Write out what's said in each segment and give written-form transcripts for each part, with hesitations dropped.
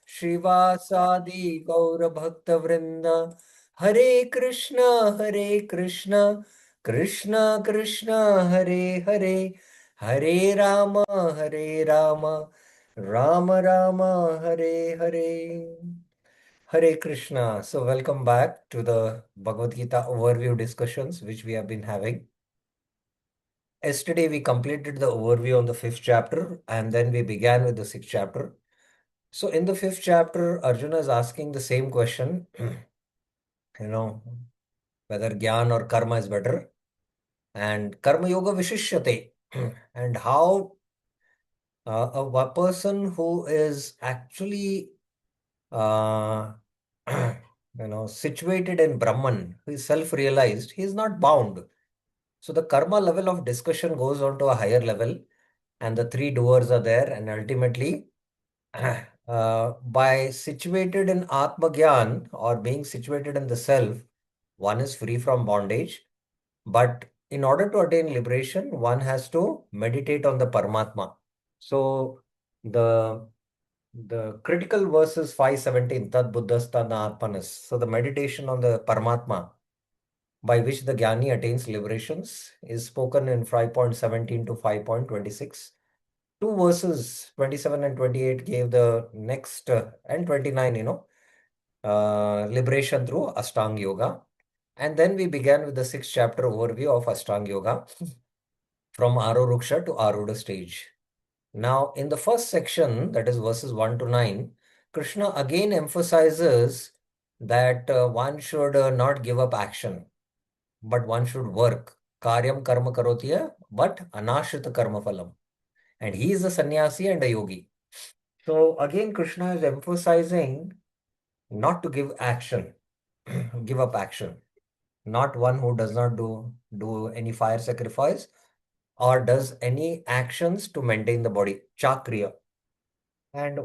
Shrivasadi Gaura Bhakta Vrinda Hare Krishna Hare Krishna Krishna Krishna Hare Hare Hare Rama Hare Rama Rama Rama Hare Hare Hare Krishna. So welcome back to the Bhagavad Gita overview discussions which we have been having. Yesterday we completed the overview on the fifth chapter and then we began with the sixth chapter. So in the fifth chapter, Arjuna is asking the same question, whether Gyan or Karma is better, and Karma Yoga Vishishyate, and how a person who is actually, uh, situated in Brahman, who is self-realized, he is not bound. So the karma level of discussion goes on to a higher level, and the three doers are there, and ultimately by situated in Atma Gyan or being situated in the self, one is free from bondage. But in order to attain liberation, one has to meditate on the Paramatma. So the critical verse is 517, Tad Buddhastana Atmanas. So the meditation on the Paramatma by which the Jnani attains liberations is spoken in 5.17 to 5.26. Two verses, 27 and 28, gave the next, and 29, liberation through Ashtanga Yoga. And then we began with the sixth chapter overview of Ashtanga Yoga from Aruruksha to Arudha stage. Now, in the first section, that is verses 1 to 9, Krishna again emphasizes that one should not give up action, but one should work. Karyam karma karotiya, but anashrita karma phalam. And he is a sannyasi and a yogi. So again, Krishna is emphasizing not to give action, give up action. Not one who does not do any fire sacrifice or does any actions to maintain the body, chakriya. And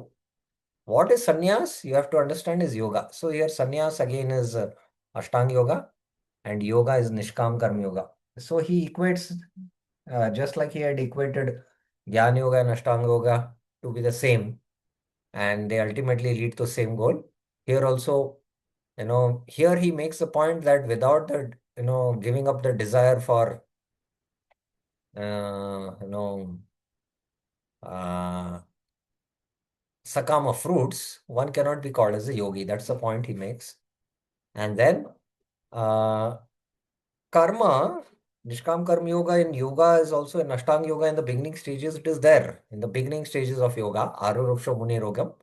what is sannyas? You have to understand is yoga. So here sannyas again is Ashtanga yoga and yoga is Nishkam Karma yoga. So he equates, just like he had equated Jnana yoga and Ashtanga yoga to be the same, and they ultimately lead to the same goal. Here also, here he makes the point that without the, giving up the desire for, uh, sakama fruits, one cannot be called as a yogi. That's the point he makes. And then, uh, karma, Nishkam Karma Yoga in yoga is also in Ashtanga Yoga in the beginning stages. It is there in the beginning stages of yoga, Aruruksha Muni Rogam.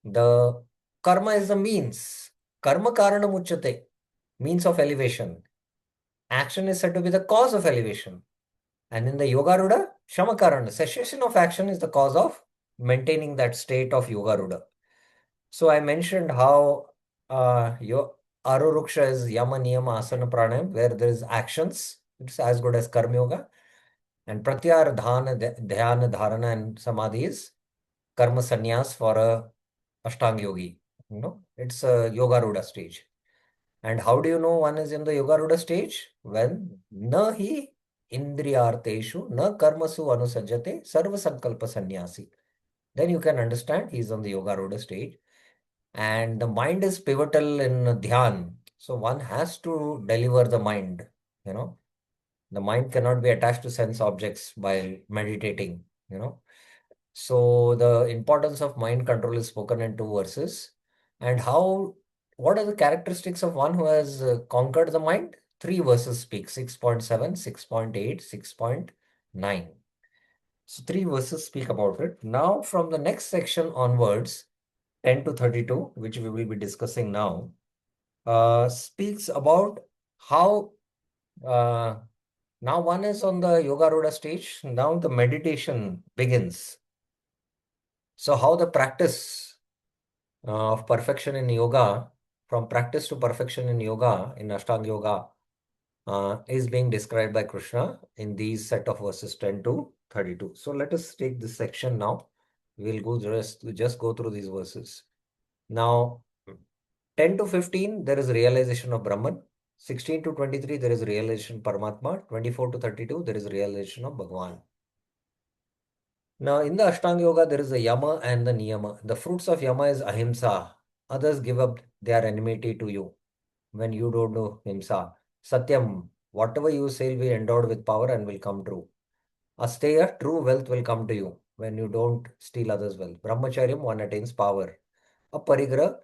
The karma is the means. Karma Karana Muchate, means of elevation. Action is said to be the cause of elevation. And in the Yoga Ruda, Shamakarana, cessation of action is the cause of maintaining that state of Yoga Ruda. So I mentioned how Aruruksha is Yama, Niyama, Asana, Pranayam, where there is actions. It's as good as Karma Yoga. And Pratyahara, Dhyana, Dharana, and Samadhi is Karma Sannyas for a Ashtanga Yogi. It's a Yoga Ruda stage. And how do you know one is in the Yoga Ruda stage? When na hi indriyarteshu na karmasu anusajjate sarva sankalpa sannyasi. Then you can understand he is on the Yoga Ruda stage. And the mind is pivotal in dhyan. So one has to deliver the mind. The mind cannot be attached to sense objects while meditating. So the importance of mind control is spoken in two verses. And what are the characteristics of one who has conquered the mind? Three verses speak, 6.7, 6.8, 6.9. So three verses speak about it. Now from the next section onwards, 10 to 32, which we will be discussing now, speaks about how now one is on the Yoga Ruda stage. Now the meditation begins. So how the practice of perfection in yoga, from practice to perfection in yoga, in Ashtanga Yoga, is being described by Krishna in these set of verses 10 to 32. So let us take this section now. We'll just go through these verses. Now, 10 to 15, there is realization of Brahman. 16 to 23, there is realization of Paramatma. 24 to 32, there is realization of Bhagavan. Now, in the Ashtanga Yoga, there is a yama and the niyama. The fruits of yama is ahimsa. Others give up their enmity to you when you don't do himsa. Satyam, whatever you say will be endowed with power and will come true. Asteya, true wealth will come to you when you don't steal others' wealth. Brahmacharyam, one attains power. Aparigraha,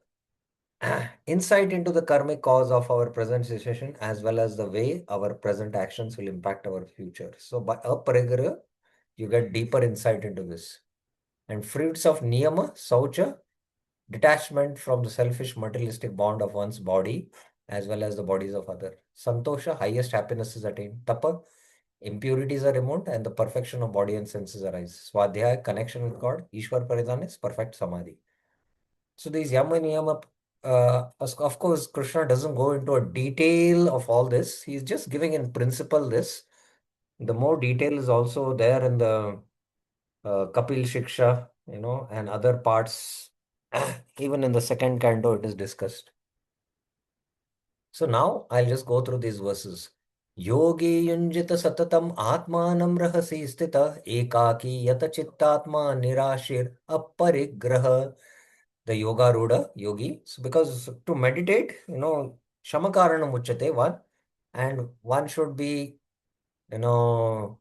insight into the karmic cause of our present situation as well as the way our present actions will impact our future. So by aparigraha, you get deeper insight into this. And fruits of niyama, saucha, detachment from the selfish materialistic bond of one's body as well as the bodies of others. Santosha, highest happiness is attained. Tapa, impurities are removed and the perfection of body and senses arise. Swadhyaya, connection with God. Ishwar Paridhan is perfect samadhi. So these yama and niyama, of course, Krishna doesn't go into a detail of all this. He's just giving in principle this. The more detail is also there in the Kapil Shiksha, and other parts. Even in the second canto, it is discussed. So now I'll just go through these verses. Yogi yunjita satatam atmanam rahasi stita ekaki yata chittatma nirashir apparigraha. The yoga ruda yogi. So because to meditate, shamakaranam uchyate one, and one should be, able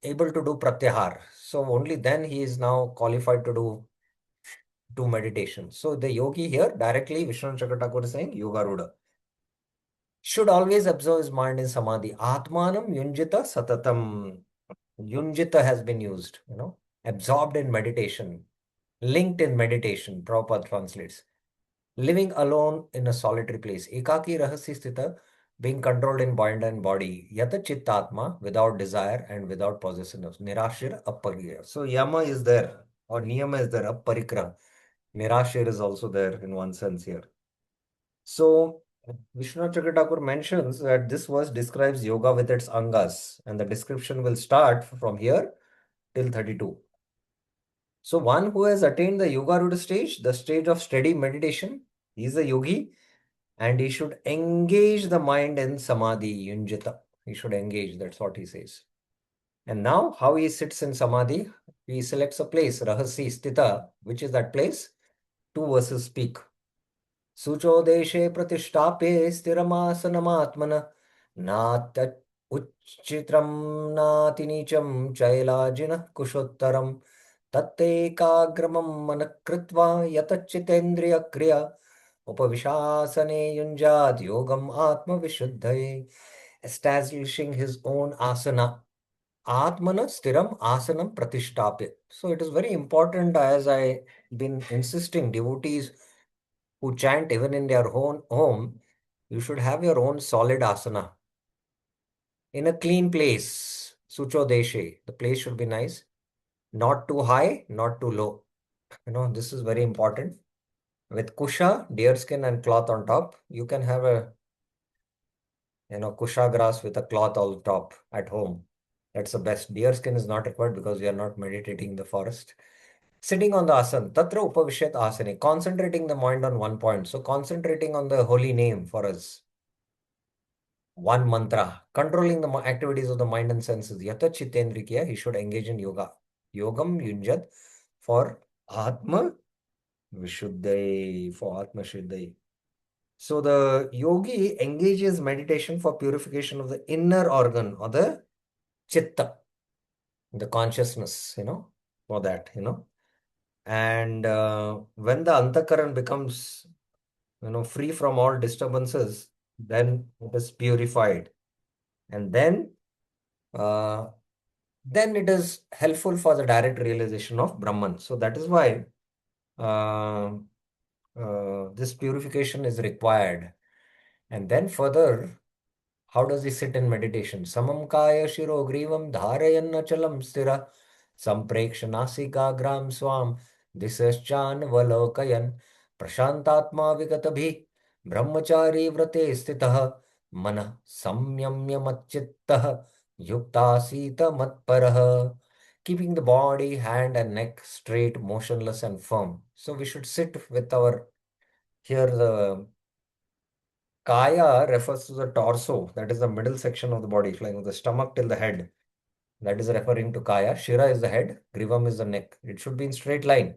to do pratyahar. So only then he is now qualified to do meditation. So the yogi here directly Vishnu Chakra is saying yoga ruda should always observe his mind in samadhi. Atmanam yunjita satatam. Yunjita has been used, absorbed in meditation, linked in meditation. Prabhupada translates. Living alone in a solitary place. Ekaki rahasya sthita, being controlled in mind and body. Yata chittatma, without desire and without possessiveness. Nirashir appariya. So yama is there, or niyama is there, apparikra. Nirashir is also there in one sense here. So Vishnu Chakravarti mentions that this verse describes yoga with its angas, and the description will start from here till 32. So one who has attained the yoga root stage, the stage of steady meditation, he is a yogi, and he should engage the mind in samadhi, yunjita. He should engage, that's what he says. And now, how he sits in samadhi, he selects a place, rahasi stita, which is that place. Two verses speak. Sucho deshe pratishtape sthiramasanamaatmana natyat uchitram natinicham chailajina kushottaram tattekagramam manakritva yatachitendriya kriya upavishasane yunjat yogam atma vishuddhaye, establishing his own asana. Atmana stiram asanam pratishtapya. So it is very important, as I been insisting, devotees who chant even in their own home, you should have your own solid asana in a clean place. Sucho deshe. The place should be nice, not too high, not too low. This is very important. With kusha, deerskin, and cloth on top, you can have a kusha grass with a cloth on top at home. That's the best. Deerskin is not required because we are not meditating in the forest. Sitting on the asana, tatra upavishyat asane, concentrating the mind on one point. So concentrating on the holy name for us. One mantra, controlling the activities of the mind and senses. Yata chitendrikiya, he should engage in yoga. Yogam yunjat for Atma Vishuddhai, for Atma Shuddhai. So the yogi engages meditation for purification of the inner organ or the chitta, the consciousness, for that, And when the antakaran becomes, free from all disturbances, then it is purified. And then it is helpful for the direct realization of Brahman. So that is why uh, this purification is required. And then further, how does he sit in meditation? Samam kaya shiro grivam dharayan achalam stira sampreksha nasikagram swam disaschan valokayan prashantatma vigatabhi brahmachari vrate stitah mana samyamya matchittah yuktasita matparah. Keeping the body, hand and neck straight, motionless and firm. So we should sit with our, here the Kaya refers to the torso, that is the middle section of the body, like the stomach till the head. That is referring to Kaya. Shira is the head, Grivam is the neck. It should be in straight line,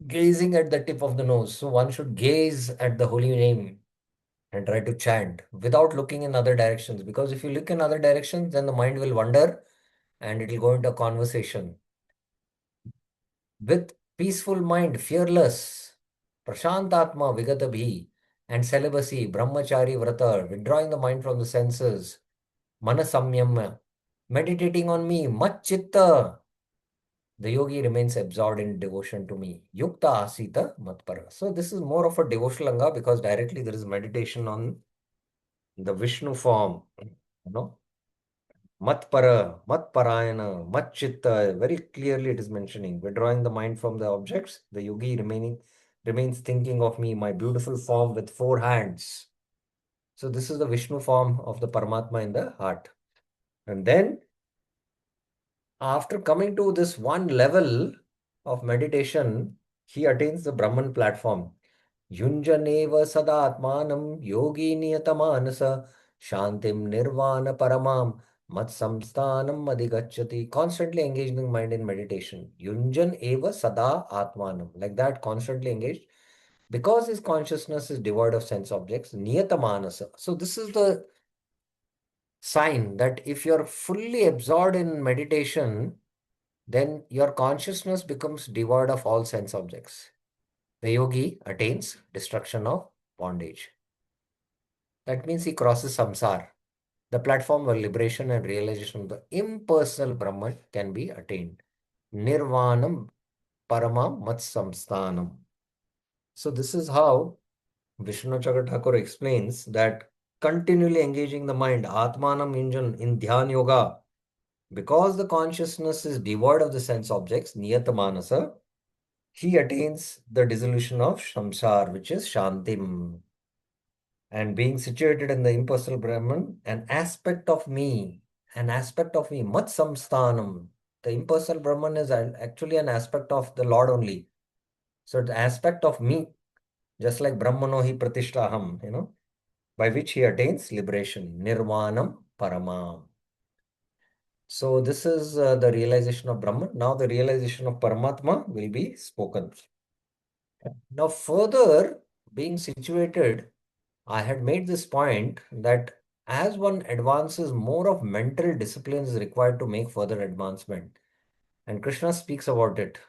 gazing at the tip of the nose. So one should gaze at the holy name and try to chant without looking in other directions. Because if you look in other directions, then the mind will wander and it will go into a conversation. With peaceful mind, fearless, prashantatma vigatabhi, and celibacy, brahmachari vrata, withdrawing the mind from the senses, manasamyam, meditating on me, machitta, the yogi remains absorbed in devotion to me. Yukta asita matpara. So this is more of a devotional anga because directly there is meditation on the Vishnu form. You know, matpara, matparayana, matchitta. Very clearly it is mentioning withdrawing the mind from the objects. The yogi remains thinking of me, my beautiful form with four hands. So this is the Vishnu form of the Paramatma in the heart. And then after coming to this one level of meditation, he attains the Brahman platform. Yunjaneva sadatmanam yogi niyatamanasa shantim nirvana paramam mat samsthanam adhigacchati. Constantly engaging the mind in meditation. Yunjan eva sada atmanam. Like that, constantly engaged. Because his consciousness is devoid of sense objects, niyatamanasa. So this is the sign that if you're fully absorbed in meditation, then your consciousness becomes devoid of all sense objects. The yogi attains destruction of bondage. That means he crosses samsara, the platform where liberation and realization of the impersonal Brahman can be attained. Nirvanam paramam mat samsthanam. So this is how Vishnu Chakra Thakur explains that continually engaging the mind, Atmanam Injan in Dhyan Yoga, because the consciousness is devoid of the sense objects, Niyatamanasa, he attains the dissolution of samsara, which is Shantim. And being situated in the impersonal Brahman, an aspect of me, Mat Samsthanam. The impersonal Brahman is actually an aspect of the Lord only. So the aspect of me, just like Brahmano hi pratishtaham, by which he attains liberation, Nirvanam Paramam. So this is the realization of Brahman. Now the realization of Paramatma will be spoken. Now further, being situated, I had made this point that as one advances, more of mental discipline is required to make further advancement. And Krishna speaks about it.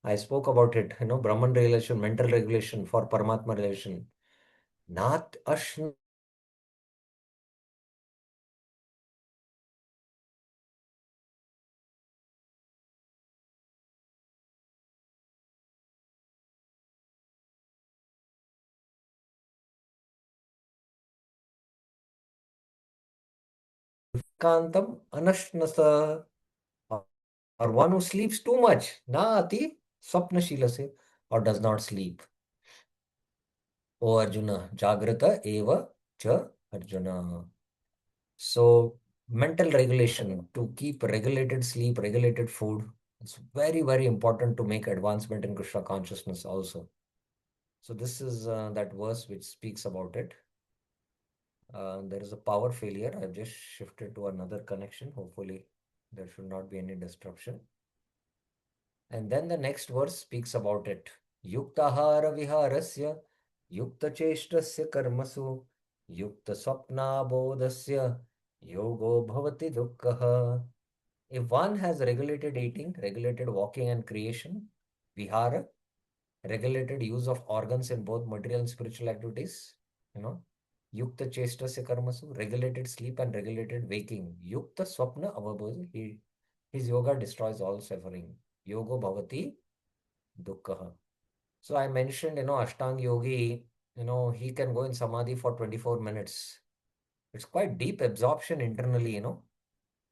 I spoke about it, Brahman realization, mental regulation for Paramatma relation. Nat ashna kantam anashnasa, or one who sleeps too much, na ati swapnashila se, or does not sleep. O Arjuna, Jagrata eva cha Arjuna. So mental regulation, to keep regulated sleep, regulated food, it's very, very important to make advancement in Krishna consciousness also. So this is that verse which speaks about it. There is a power failure. I've just shifted to another connection. Hopefully there should not be any disruption. And then the next verse speaks about it. Yuktahara viharasya, yukta cheshtasya karmasu, yukta swapna bodhasya, yogo bhavati dukkha. If one has regulated eating, regulated walking and creation, vihara, regulated use of organs in both material and spiritual activities, yukta cheshtasya karmasu, regulated sleep and regulated waking, yukta swapna avabodha, his yoga destroys all suffering. Yogo bhavati dukkha. So I mentioned, Ashtang Yogi, he can go in Samadhi for 24 minutes. It's quite deep absorption internally.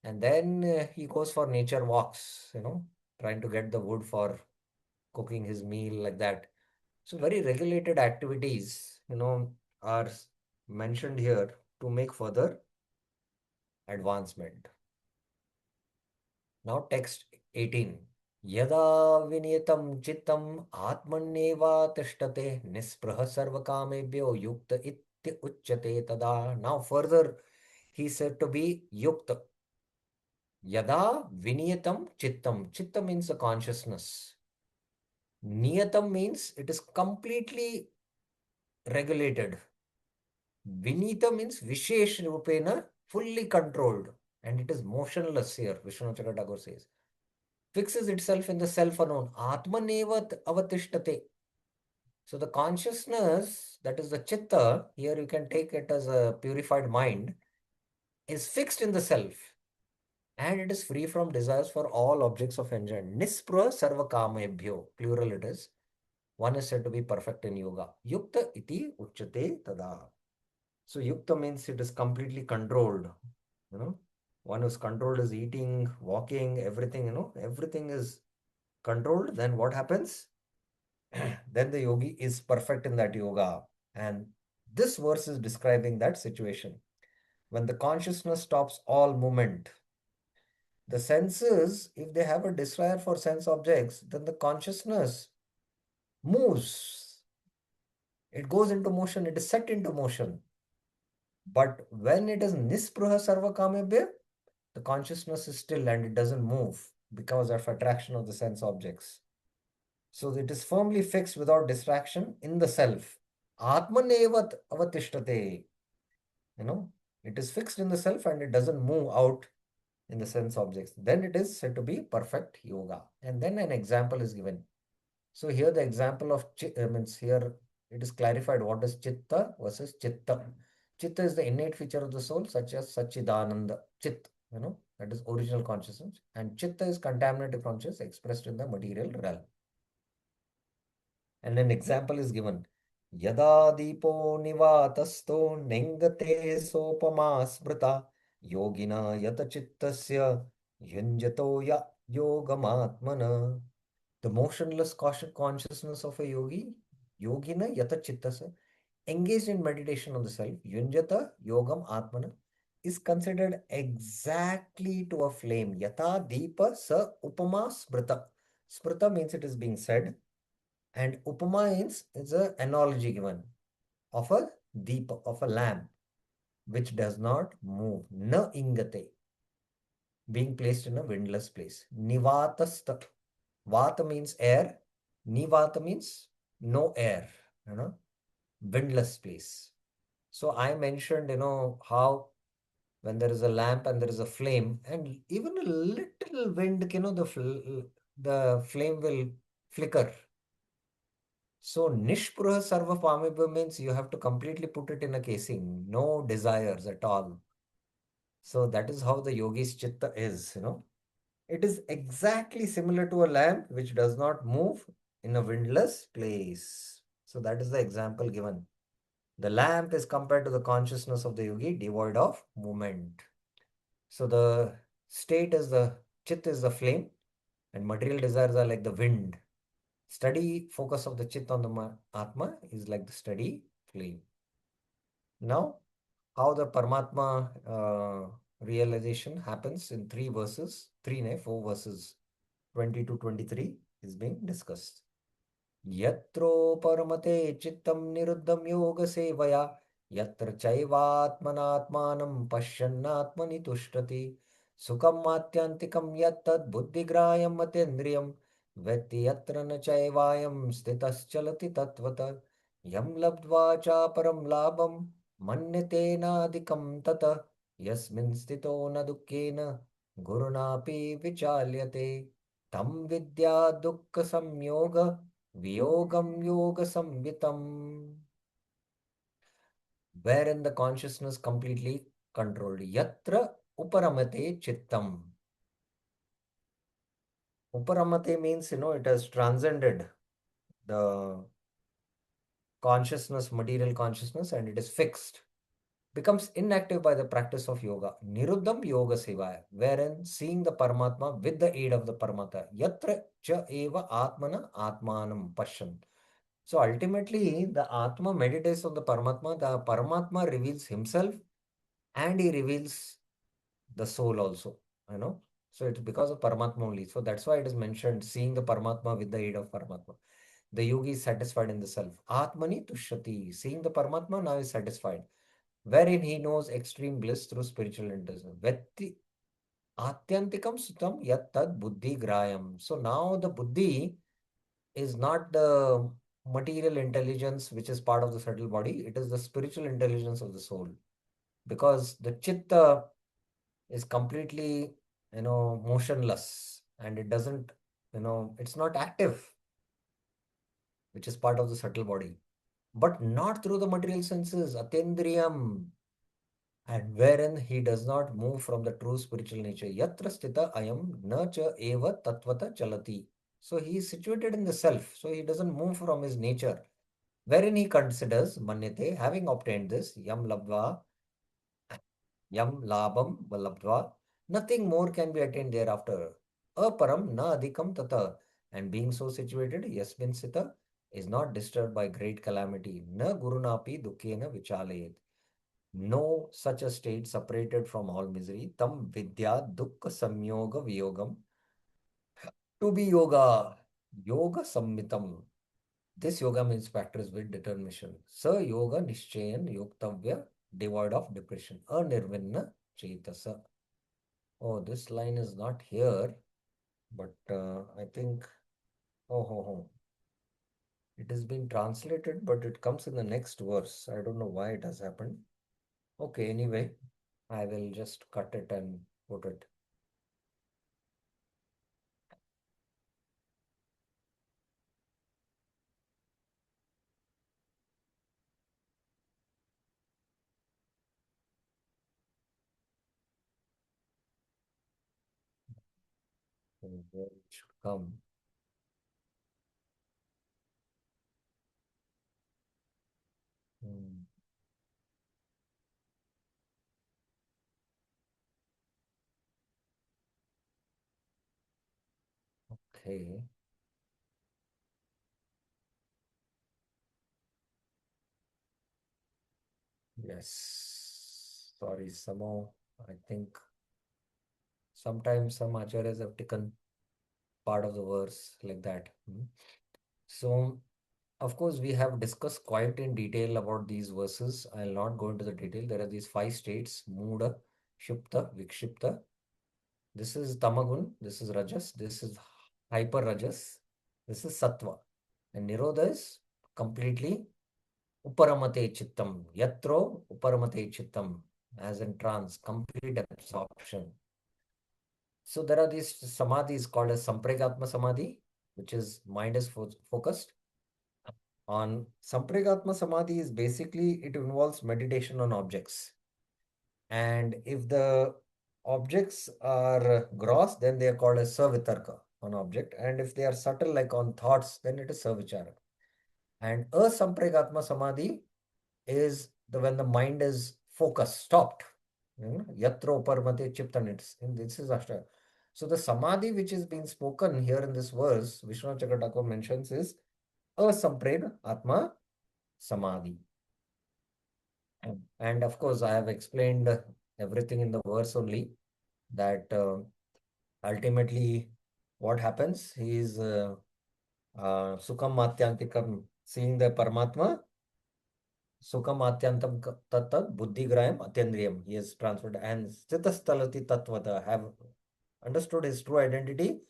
And then he goes for nature walks, trying to get the wood for cooking his meal like that. So very regulated activities, are mentioned here to make further advancement. Now text 18. Yada viniyatam chittam atmanneva tishtate nispraha sarvakamebhyo yukta iti uchyate tada. Now further he said to be yukta. Yada viniyatam chittam. Chitta means the consciousness. Niyatam means it is completely regulated. Vinita means Vishesh Rupena, fully controlled. And it is motionless here, Vishwanath Tagore says. Fixes itself in the self alone. Atmanevat avatishtate. So the consciousness, that is the chitta, here you can take it as a purified mind, is fixed in the self. And it is free from desires for all objects of enjoyment. Nispruha sarva kamebhyo, plural it is. One is said to be perfect in yoga. Yukta iti uchate tada. So yukta means it is completely controlled. You know, one who's controlled is eating, walking, everything, everything is controlled. Then what happens? Then the yogi is perfect in that yoga. And this verse is describing that situation. When the consciousness stops all movement, the senses, if they have a desire for sense objects, then the consciousness moves. It goes into motion, it is set into motion. But when it is nispruha sarva kamebhya, the consciousness is still and it doesn't move because of attraction of the sense objects. So it is firmly fixed without distraction in the self. Atmanevat avatishtate. It is fixed in the self and it doesn't move out in the sense objects. Then it is said to be perfect yoga. And then an example is given. So here the example of means here it is clarified what is chitta versus chitta. Chitta is the innate feature of the soul, such as Sachidananda. Chit, that is original consciousness. And chitta is contaminated consciousness expressed in the material realm. And an example is given. Yada dipo nivatasto nengate sopama smrita yogina yata chittasya yunjato ya yogamatmana. The motionless consciousness of a yogi, yogina yata chittasa, engaged in meditation on the self, yunjata yogam atmana, is considered exactly to a flame. Yata deepa sa upama smrita. Smrita means it is being said, and upama is an analogy given of a deepa, of a lamp, which does not move. Na ingate, being placed in a windless place. Nivatasta. Vata means air. Nivata means no air, windless place. So I mentioned, how when there is a lamp and there is a flame and even a little wind, the flame will flicker. So nishpruha sarva pamibha means you have to completely put it in a casing, no desires at all. So that is how the yogi's chitta is, It is exactly similar to a lamp which does not move in a windless place. So that is the example given. The lamp is compared to the consciousness of the yogi devoid of movement. So the state is the chit is the flame and material desires are like the wind. Steady focus of the chit on the atma is like the steady flame. Now, how the Paramatma realization happens in four verses 20 to 23 is being discussed. Yatro paramate chittam niruddham yoga sevaya yatra chaivatmanatmanam pashyannatmani tushtati sukham matyantikam yattad buddhigrayam matendriyam vetti yatra na chaivayam stitas chalati tatvata yam labdva cha param labam manyatena tata yasmin stito na dukkena gurunapi vichalyate tam vidya dukkha samyoga Vyogam yoga samvitam, wherein the consciousness completely controlled. Yatra uparamate chittam. Uparamate means, it has transcended the consciousness, material consciousness, and it is fixed. Becomes inactive by the practice of yoga. Niruddham yoga sevaya, wherein seeing the Paramatma with the aid of the Paramatma. Yatra cha eva atmana atmanam pashan. So ultimately, the Atma meditates on the Paramatma. The Paramatma reveals himself and he reveals the soul also. So it's because of Paramatma only. So that's why it is mentioned seeing the Paramatma with the aid of Paramatma. The yogi is satisfied in the self. Atmani tushati. Seeing the Paramatma now is satisfied. Wherein he knows extreme bliss through spiritual intelligence. Vetti Atyantikam sutam yat tad buddhi grayam. So now the buddhi is not the material intelligence which is part of the subtle body, it is the spiritual intelligence of the soul. Because the chitta is completely, motionless, and it doesn't, it's not active, which is part of the subtle body, but not through the material senses, atendriyam, and wherein he does not move from the true spiritual nature. Yatra sthita ayam na cha eva tatvata chalati. So he is situated in the self, so he doesn't move from his nature, wherein he considers manyate, having obtained this, yam labam valabdva, nothing more can be attained thereafter. Aparam na adhikam tata, and being so situated, yasmin sita, is not disturbed by great calamity. Na gurunapi dukkena vichalayet. No such a state separated from all misery. Tam vidya dukkha samyoga viyogam. To be yoga, yoga sammitam. This yoga means practice with determination. Sa yoga nishchayan yoktavya, devoid of depression. Anirvinna chetasa. Oh, this line is not here, but I think, oh, it has been translated, but it comes in the next verse. I don't know why it has happened. Okay, anyway, I will just cut it and put it. And where it should come. Hmm, okay. Yes. Sorry, somehow I think sometimes some acharyas have taken part of the verse like that. So, of course, we have discussed quite in detail about these verses. I'll not go into the detail. There are these five states: Muda, Shupta, Vikshipta. This is Tamagun, this is Rajas, this is Hyper Rajas, this is Sattva. And Nirodha is completely Uparamate Chittam. Yatro Uparamate Chittam, as in trance, complete absorption. So there are these samadhis called as Sampregatma Samadhi, which is mind is focused. On Sampregatma Samadhi is basically it involves meditation on objects. And if the objects are gross, then they are called as Savitarka on object. And if they are subtle, like on thoughts, then it is Savichara. And Asampregatma Samadhi is when the mind is focused, stopped. Yatro parmate chiptan. This is Ashta. So the Samadhi which is being spoken here in this verse, Vishnu Chakrataka mentions is Asampreda Atma Samadhi. And of course, I have explained everything in the verse only that ultimately what happens? He is Sukam Matyantikam, seeing the Paramatma, Sukam Matyantam Tattat Buddhigrayam Atyandriyam. He is transferred and Stitastalati Tatvata, have understood his true identity.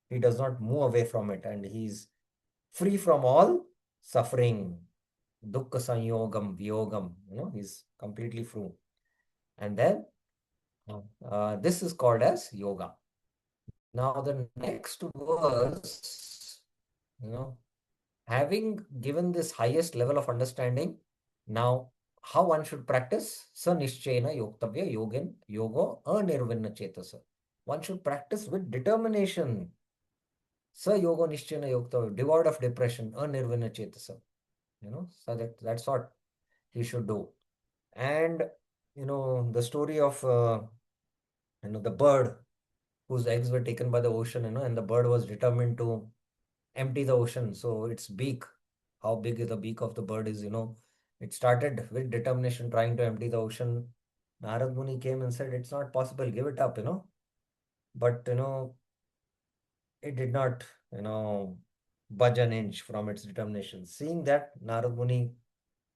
He does not move away from it and he is free from all suffering. Dukkha Sanyogam, Vyogam, he's completely free. And then this is called as yoga. Now the next verse, you know, having given this highest level of understanding, now how one should practice? Sa nishchena yoktavya yogin yogo anirvinna chetasa. One should practice with determination. Sa yogo nishchena yoktavya, devoid of depression, anirvinna chetasa. So that's what he should do. And the story of the bird whose eggs were taken by the ocean, and the bird was determined to empty the ocean. So its beak, how big the beak of the bird is, it started with determination trying to empty the ocean. Narad Muni came and said, it's not possible, give it up, But, it did not, budge an inch from its determination. Seeing that, Narad Muni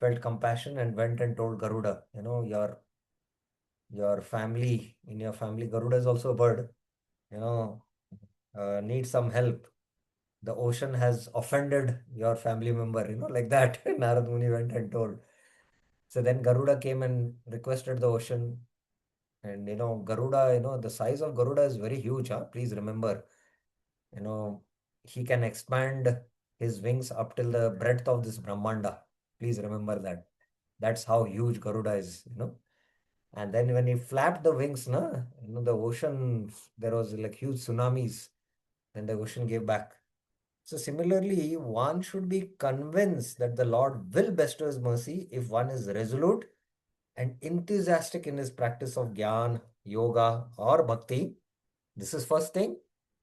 felt compassion and went and told Garuda, your your family, in your family, Garuda is also a bird, you know, needs some help. The ocean has offended your family member, like that. Narad Muni went and told. So then Garuda came and requested the ocean. And, Garuda, the size of Garuda is very huge, huh? Please remember, you know, he can expand his wings up till the breadth of this Brahmanda. Please remember that. That's how huge Garuda is. And then when he flapped the wings, the ocean, there was like huge tsunamis. Then the ocean gave back. So similarly, one should be convinced that the Lord will bestow his mercy if one is resolute and enthusiastic in his practice of jnana, yoga, or bhakti. This is first thing.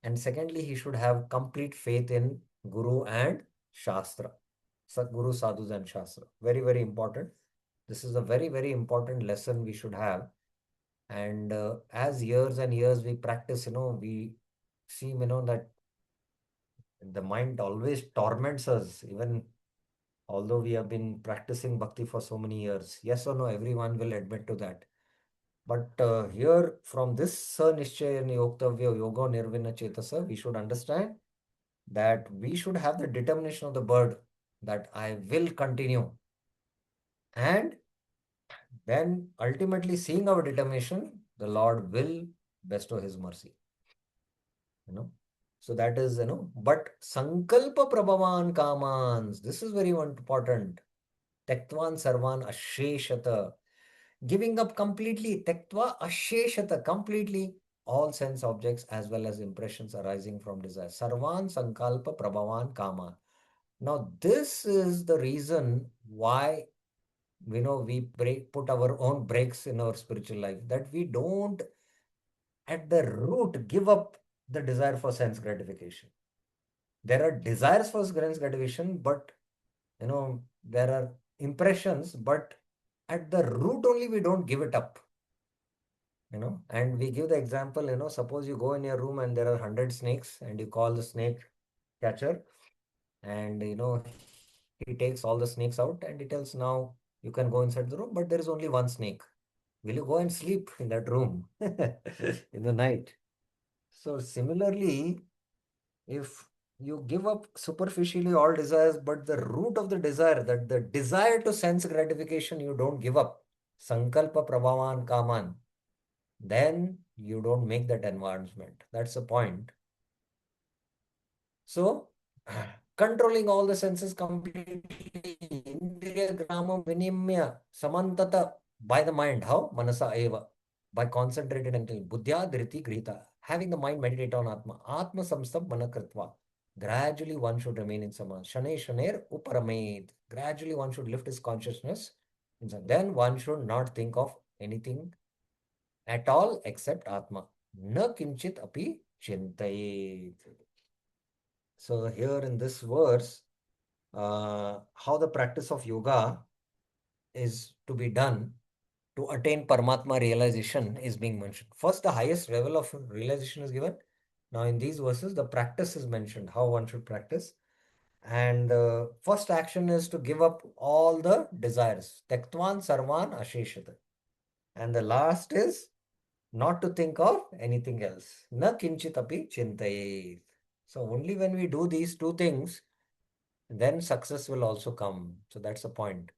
And secondly, he should have complete faith in Guru and Shastra. Guru, Sadhus, and Shastra. Very, very important. This is a very, very important lesson we should have. And as years and years we practice, we see, that the mind always torments us, even although we have been practicing bhakti for so many years. Yes or no, everyone will admit to that. But here, from this Nishchaya Yoktavya Yoga Nirvina Chetasa, we should understand that we should have the determination of the bird that I will continue. And then ultimately, seeing our determination, the Lord will bestow his mercy. you know so that is, but sankalpa prabhavan kamans, this is very important. Tektvan sarvan asheshata, giving up completely, tektva asheshata, completely all sense objects as well as impressions arising from desire. Sarvan sankalpa prabhavan kama. Now this is the reason why we put our own brakes in our spiritual life, that we don't at the root give up the desire for sense gratification. There are desires for sense gratification, but there are impressions, but at the root only we don't give it up. And we give the example, suppose you go in your room and there are 100 snakes and you call the snake catcher, and he takes all the snakes out and he tells, now you can go inside the room, but there is only one snake. Will you go and sleep in that room in the night? So similarly, if you give up superficially all desires, but the root of the desire, that the desire to sense gratification, you don't give up, sankalpa prabhavan kaman, then you don't make that advancement. That's the point. So, controlling all the senses completely, indriya gramam vinimya samantata, by the mind. How? Manasa eva. By concentrated and buddhya dhriti grita. Having the mind meditate on Atma. Atma samstam manakritva. Gradually one should remain in samadhi. Shane shaner uparamed. Gradually one should lift his consciousness. Then one should not think of anything at all except Atma. Na kinchit api chintayet. So here in this verse, how the practice of yoga is to be done to attain Paramatma realization is being mentioned. First, the highest level of realization is given. Now, in these verses, the practice is mentioned, how one should practice. And first action is to give up all the desires. Tektvan sarvan asheshata. And the last is not to think of anything else. Na kinchitapi chintayet. So only when we do these two things, then success will also come. So that's the point.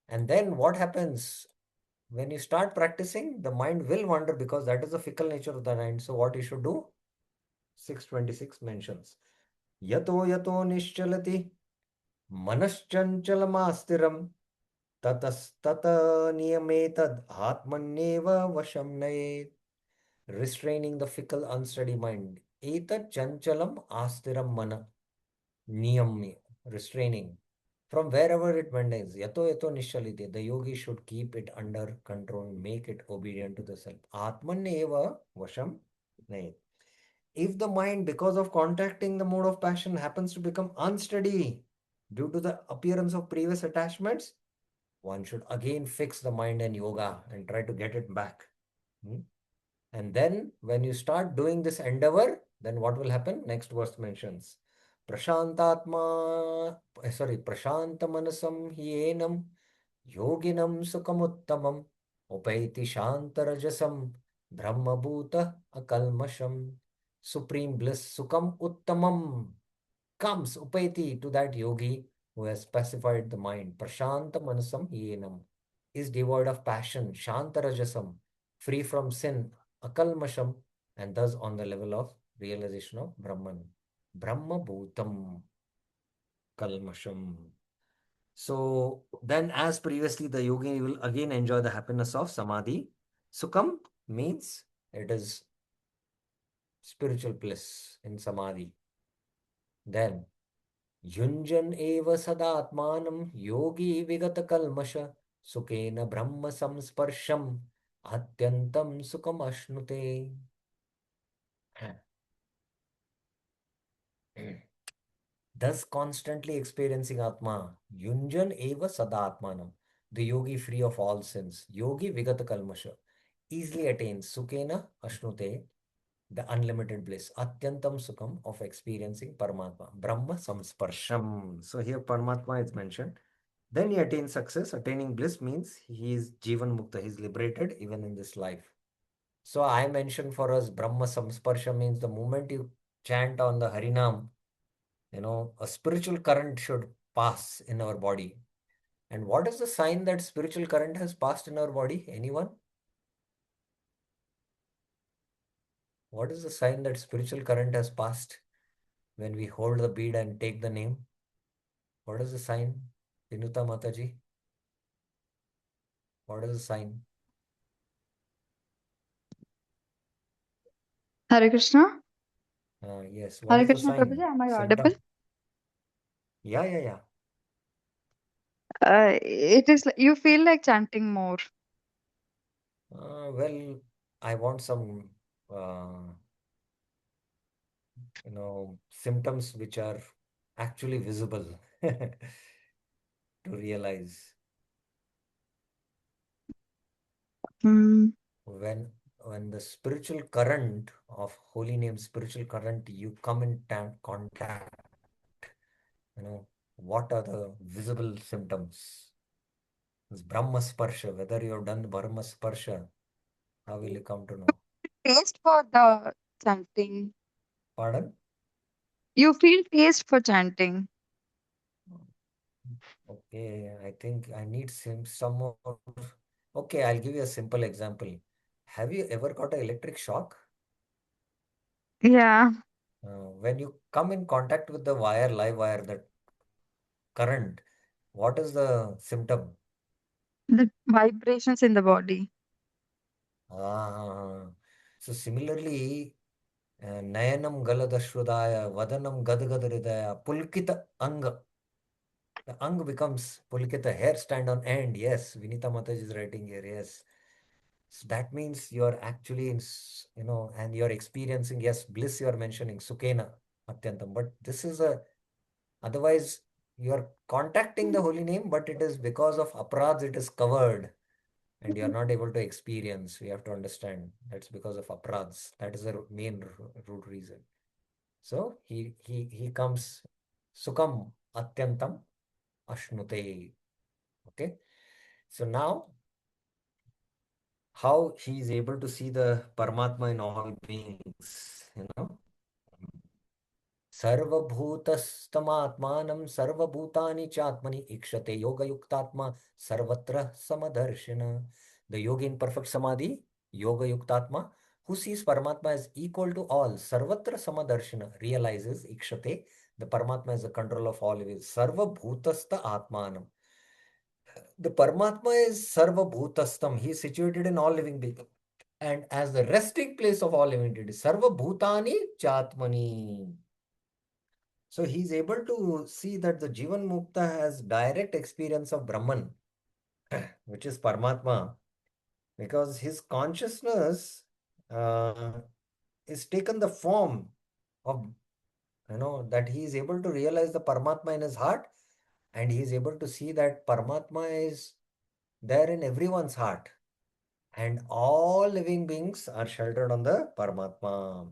And then what happens when you start practicing? The mind will wander because that is the fickle nature of the mind. So what you should do? 626 mentions. Yato yato nischalati manaschanchalamastiram tatastata niyametad atmanneva vasham nayet. Restraining the fickle, unsteady mind. Etat chanchalam astiram mana. Niyam, restraining. From wherever it wanders, yato yato nishalite, the yogi should keep it under control, make it obedient to the self. Atman eva vasham nahi. If the mind, because of contacting the mode of passion, happens to become unsteady due to the appearance of previous attachments, one should again fix the mind in yoga and try to get it back. And then when you start doing this endeavor, then what will happen? Next verse mentions. Prashantamanasam hyenam yoginam sukhamuttamam Upaiti Shantarajasam Brahmabhuta Akalmasham. Supreme bliss Sukham Uttamam comes Upaiti to that yogi who has pacified the mind. Prashanta Manasam Yenam is devoid of passion. Shantarajasam, free from sin. Akalmasham, and thus on the level of realization of Brahman. Brahma Bhutam Kalmasham. So then, as previously, the yogi will again enjoy the happiness of Samadhi. Sukham means it is spiritual bliss in Samadhi. Then Yunjan eva sadatmanam yogi vigata kalmasha sukena brahma samsparsham atyantam sukam ashnute. Thus constantly experiencing Atma, Yunjan eva sadatmanam, the yogi free of all sins, yogi vigata kalmasha, easily attains sukena ashnute, the unlimited bliss, atyantam sukam of experiencing Paramatma, Brahma samsparsham. So here Paramatma is mentioned. Then he attains success. Attaining bliss means he is Jivan Mukta, he is liberated even in this life. So I mentioned for us Brahma Samsparsha means the moment you chant on the Harinam, a spiritual current should pass in our body. And what is the sign that spiritual current has passed in our body? Anyone? What is the sign that spiritual current has passed when we hold the bead and take the name? What is the sign? Vinuta Mataji, what is the sign? Hare Krishna. Yes, what Hare is the Krishna, sign? Prabhuji. Am I audible? Symptom? Yeah. It is like you feel like chanting more. Well, I want some, symptoms which are actually visible to realize Hmm. when when the spiritual current of holy name, spiritual current, you come in contact, what are the visible symptoms? This Brahma Sparsha, whether you have done Brahma Sparsha, how will you come to know? Taste for the chanting. Pardon? You feel taste for chanting. Okay, I think I need some more. Okay, I'll give you a simple example. Have you ever got an electric shock? Yeah. When you come in contact with the wire, live wire, the current, what is the symptom? The vibrations in the body. Ah, so similarly, Nayanam Galadashrodaya, Vadanam Gadgad Hridaya, Pulkita Anga. The ang becomes Pulkita, hair stand on end. Yes, Vinita Mataji is writing here. Yes. So that means you're actually and you're experiencing, yes, bliss you're mentioning, Sukena Atyantam. But this is otherwise you're contacting the holy name, but it is because of apradhs, it is covered and you're not able to experience. We have to understand that's because of apradhs. That is the main root reason. So he comes Sukam Atyantam Ashnute. Okay. So now how he is able to see the Paramatma in all beings, Sarvabhutastamaatmanam sarvabhutani chatmani ikshate yoga yuktatma sarvatra samadarshina. The yogi in perfect samadhi, yoga yuktatma, who sees Paramatma as equal to all, sarvatra samadarshina, realizes ikshate, the Paramatma is the control of all evils. Sarvabhutasta atmanam. The Paramatma is sarvabhutastam. He is situated in all living beings. And as the resting place of all living entities, sarva bhutani chatmani. So he is able to see that the Jivan Mukta has direct experience of Brahman, which is Paramatma, because his consciousness uh, is taken the form of, that he is able to realize the Paramatma in his heart, and he is able to see that Paramatma is there in everyone's heart. And all living beings are sheltered on the Paramatma.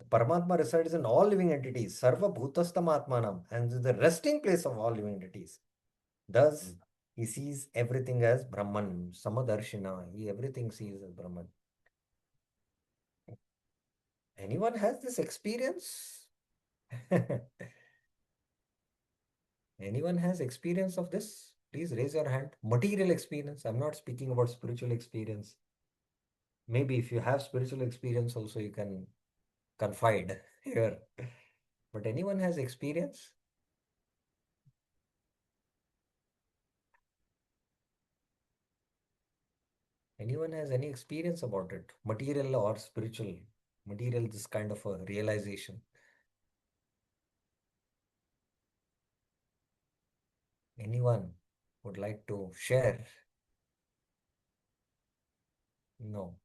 The Paramatma resides in all living entities, Sarva Bhutastam Atmanam, and is the resting place of all living entities. Thus, He sees everything as Brahman, Samadarshina. He everything sees as Brahman. Anyone has this experience? Anyone has experience of this? Please raise your hand. Material experience. I'm not speaking about spiritual experience. Maybe if you have spiritual experience also, you can confide here. But anyone has experience? Anyone has any experience about it? Material or spiritual? Material, this kind of a realization. Anyone would like to share? No.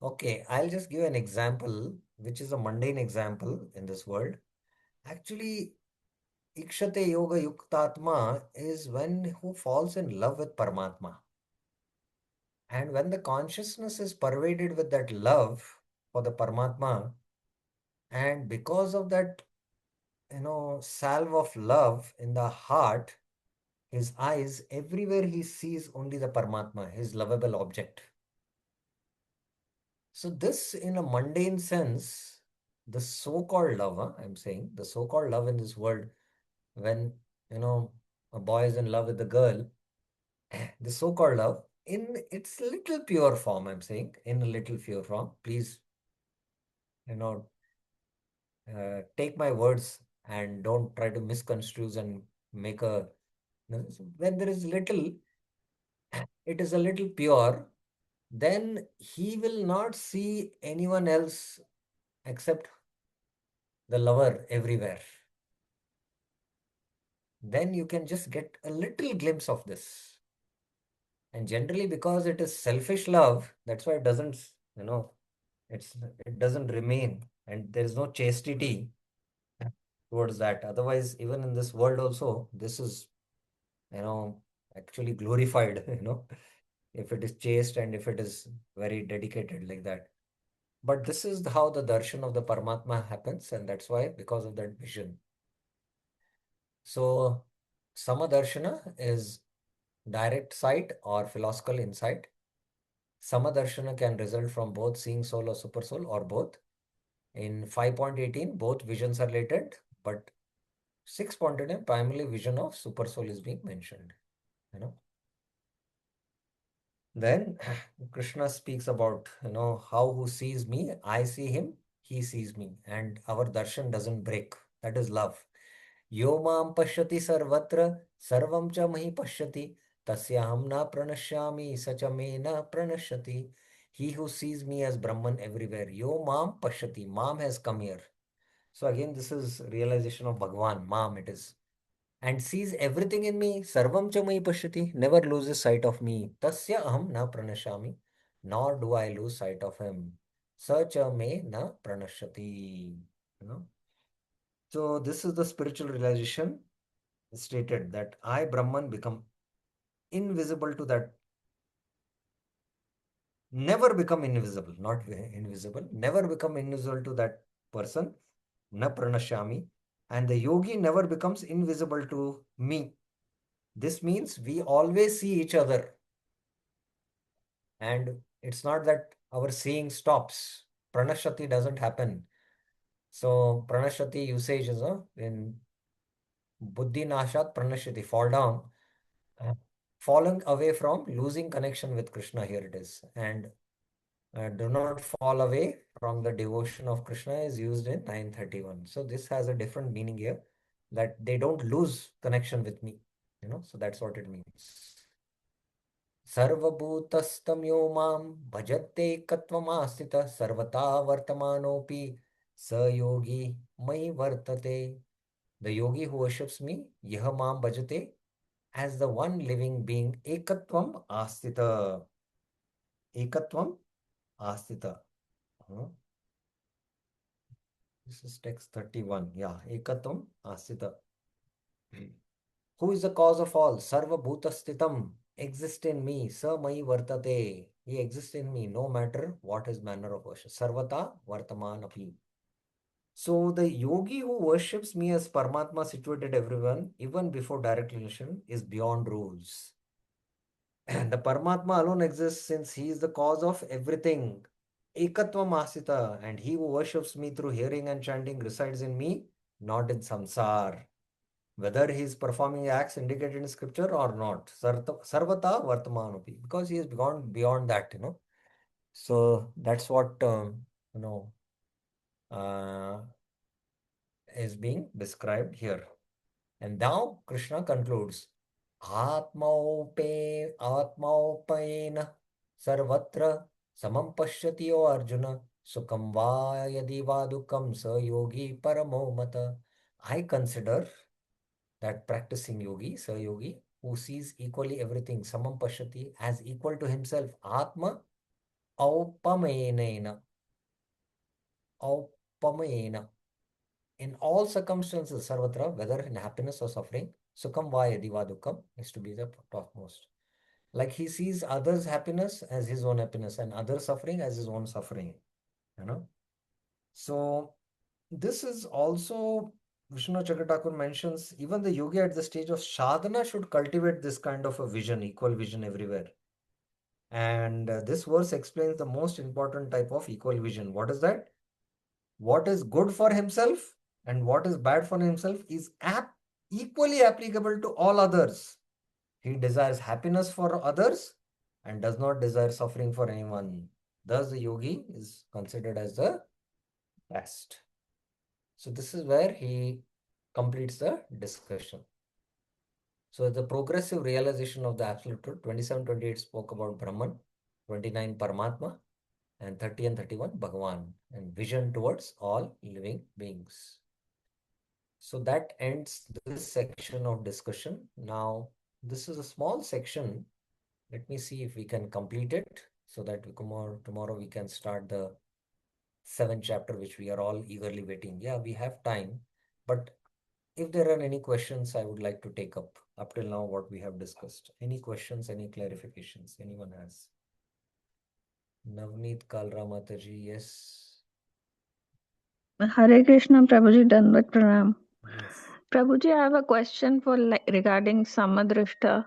Okay, I'll just give an example, which is a mundane example in this world. Actually, Ikshate Yoga Yuktatma is when who falls in love with Paramatma. And when the consciousness is pervaded with that love for the Paramatma, and because of that, salve of love in the heart, his eyes, everywhere he sees only the Paramatma, his lovable object. So this, in a mundane sense, the so-called love, I'm saying, the so-called love in this world, when, you know, a boy is in love with a girl, the so-called love, in its little pure form, I'm saying, in a little pure form, please, you know, take my words and don't try to misconstrue and make a, when there is little, it is a little pure, then he will not see anyone else except the lover everywhere. Then you can just get a little glimpse of this. And generally, because it is selfish love, that's why it doesn't, you know, it doesn't remain, and there is no chastity towards that. Otherwise, even in this world also, this is, you know, actually glorified, if it is chaste and if it is very dedicated like that. But this is how the darshan of the Paramatma happens, and that's why, because of that vision. So, Samadarshana is direct sight or philosophical insight. Samadarshana can result from both seeing soul or super soul or both. In 5.18, both visions are related, but 6.18, primarily vision of super soul is being mentioned. You know. Then Krishna speaks about, how who sees me, I see him, he sees me, and our darshan doesn't break. That is love. Yo mam pashyati sarvatra sarvam cha mahi pashyati tasyaham na pranashyami sacha me na pranashyati. He who sees me as Brahman everywhere. Yo mam pashyati. Mam has come here. So again, this is realization of Bhagwan. Mam it is. And sees everything in me. Sarvam cha mahi pashyati. Never loses sight of me. Tasya aham na pranashyami. Nor do I lose sight of him. Sacha me na pranashyati. You know. So this is the spiritual realization stated that I, Brahman, become invisible to that, never become invisible, not invisible, never become invisible to that person, na pranashyami, and the yogi never becomes invisible to me. This means we always see each other, and it's not that our seeing stops. Pranashati doesn't happen. So pranashati usage is in buddhi nashat pranashati, fall down. Falling away from losing connection with Krishna, here it is. And do not fall away from the devotion of Krishna is used in 931. So this has a different meaning here, that they don't lose connection with me. So that's what it means. Sarvabhutastamyo mam bhajate katvamasthita sarvata vartamanopi sayogi mai vartate. The yogi who worships me, yah mam bhajate, as the one living being, ekatvam astita. Ekatvam astita. Huh? This is text 31. Yeah, ekatvam astita. Who is the cause of all? Sarva bhuta stitam. Exist in me. Sa mai vartate. He exists in me no matter what his manner of worship. Sarvata vartaman api. So the yogi who worships me as Paramatma situated everyone, even before direct relation, is beyond rules. The Paramatma alone exists since he is the cause of everything. Ekatva Masita, and he who worships me through hearing and chanting resides in me, not in samsar. Whether he is performing acts indicated in scripture or not. Sarvata Vartamanupi, because he has gone beyond that. So that's what, you know, uh, is being described here. And now Krishna concludes, Atmaupena sarvatra samam pashyati o Arjuna sukam va yadi va dukam sa yogi paramo mata. I consider that practicing yogi, sa yogi, who sees equally everything, samam pashyati, as equal to himself, Atma aupamenena, aupamenena. In all circumstances, sarvatra, whether in happiness or suffering, sukham va yadi va dukkam is to be the topmost. Like he sees others' happiness as his own happiness and others' suffering as his own suffering. You know. So this is also Vishnu Chakravartin mentions even the yogi at the stage of sadhana should cultivate this kind of a vision, equal vision everywhere. And this verse explains the most important type of equal vision. What is that? What is good for himself and what is bad for himself is equally applicable to all others. He desires happiness for others and does not desire suffering for anyone. Thus, the yogi is considered as the best. So, this is where he completes the discussion. So, the progressive realization of the absolute truth, 27, 28 spoke about Brahman, 29 Paramatma, and 30 and 31 Bhagavan, and vision towards all living beings. So that ends this section of discussion. Now, this is a small section. Let me see if we can complete it so that tomorrow we can start the seventh chapter, which we are all eagerly waiting. Yeah, we have time. But if there are any questions, I would like to take up till now what we have discussed. Any questions, any clarifications anyone has? Navneet Kalra Mataji, yes. Hare Krishna, Prabhuji, Dandavat Pranam. Yes. Prabhuji, I have a question for regarding Samadrishta.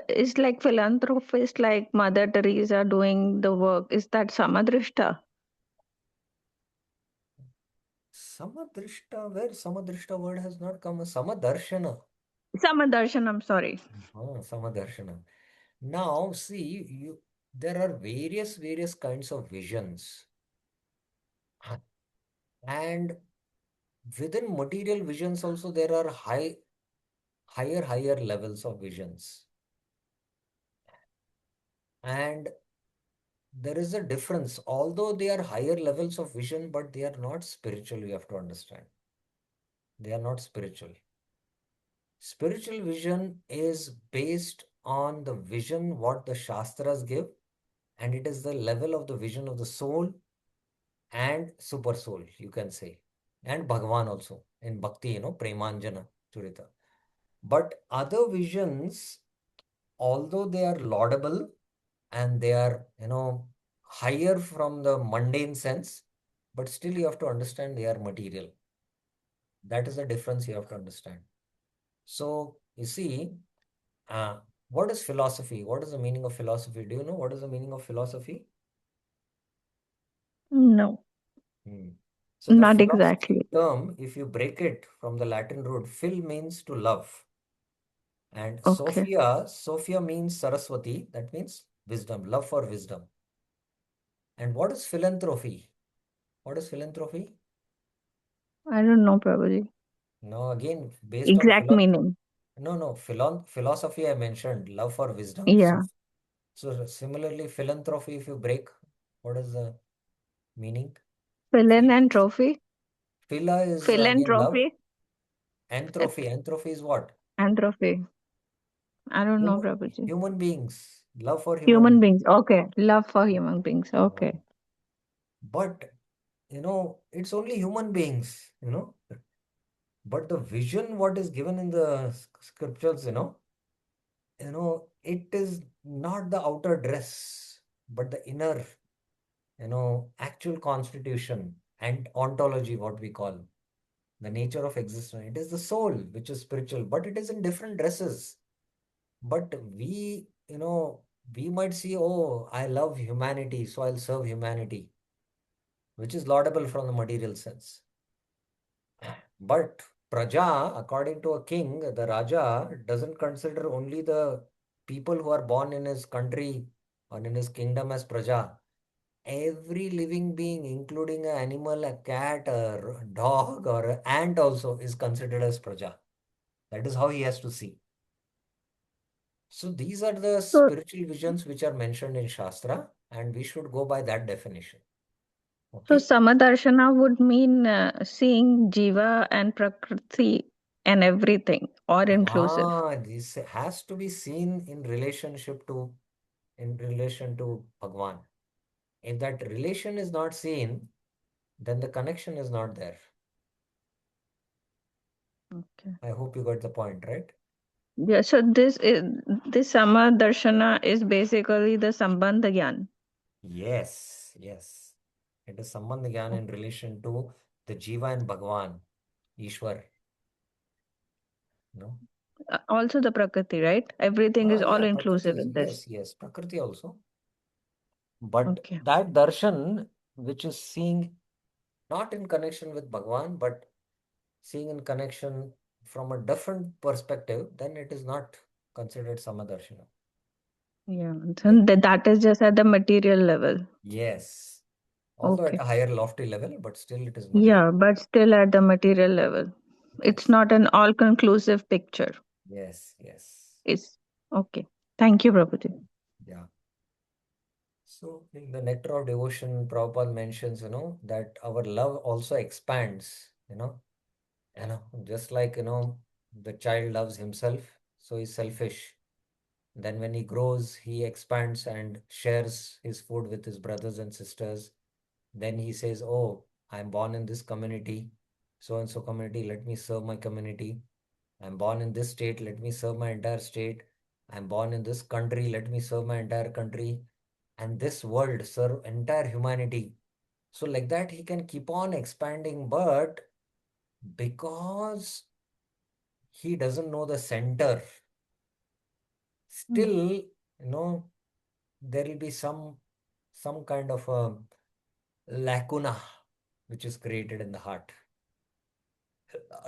Is like philanthropist like Mother Teresa doing the work? Is that Samadrishta? Samadrishta, where Samadrishta word has not come. Samadarshana. Samadarshan, I'm sorry. Samadarshana. Now, see, there are various kinds of visions. And within material visions also, there are higher levels of visions. And there is a difference. Although they are higher levels of vision, but they are not spiritual, you have to understand. They are not spiritual. Spiritual vision is based on the vision what the Shastras give, and it is the level of the vision of the soul and super soul, you can say, and Bhagavan also in Bhakti, Premanjana Churita. But other visions, although they are laudable and they are, higher from the mundane sense, but still you have to understand they are material. That is the difference you have to understand. So, you see, what is philosophy? What is the meaning of philosophy? Do you know what is the meaning of philosophy? No, Hmm. So the not philosophy exactly. term, if you break it from the Latin root, phil means to love. And Okay. Sophia means Saraswati. That means wisdom, love for wisdom. And what is philanthropy? What is philanthropy? I don't know, Prabhuji. No, again, based on Exact meaning. philosophy I mentioned, love for wisdom. Yeah. So similarly, philanthropy, if you break, what is the meaning? Fill-in Phil and means, trophy. phila is again love. Philanthropy. Anthropy is what? Antrophy. I don't know, Human, Prabhuji. human beings, love for human Human beings. beings. Okay. Love for human beings. Okay. But, it's only human beings. But the vision, what is given in the scriptures, it is not the outer dress, but the inner, actual constitution and ontology, what we call the nature of existence. It is the soul, which is spiritual, but it is in different dresses. But we might see, oh, I love humanity, so I'll serve humanity, which is laudable from the material sense. But Praja, according to a king, the Raja doesn't consider only the people who are born in his country or in his kingdom as Praja. Every living being, including an animal, a cat, a dog, or an ant also is considered as Praja. That is how he has to see. So these are the So, spiritual visions which are mentioned in Shastra, and we should go by that definition. so Okay? Samadarshana would mean seeing Jiva and Prakriti and everything, all inclusive. This has to be seen in relation to Bhagwan. If that relation is not seen, then the connection is not there. Okay. I hope you got the point, right? Yeah, so this Samadarshana is basically the Sambandha Gyan. Yes, yes. It is Sambandha Gyan in relation to the Jiva and Bhagwan, Ishwar. No? Also the Prakriti, right? Everything is all Yeah, Prakriti inclusive is, in this. yes, Prakriti also. But Okay. that darshan, which is seeing not in connection with Bhagwan, but seeing in connection from a different perspective, then it is not considered Samadarshana. Yeah. So Okay? that is just at the material level. Yes. Although at Okay. a higher lofty level, but still it is material. Yeah, but still at the material level. It's Yes. not an all conclusive picture. Yes. Yes. It's okay. Thank you, Prabhuji. Yeah. So in the Nectar of Devotion, Prabhupada mentions, that our love also expands, just like, the child loves himself, so he's selfish. Then when he grows, he expands and shares his food with his brothers and sisters. Then he says, oh, I'm born in this community, so and so community, let me serve my community. I'm born in this state, let me serve my entire state. I'm born in this country, let me serve my entire country. And this world, serve entire humanity. So, like that, he can keep on expanding, but because he doesn't know the center, Mm. still, there will be some kind of a lacuna which is created in the heart.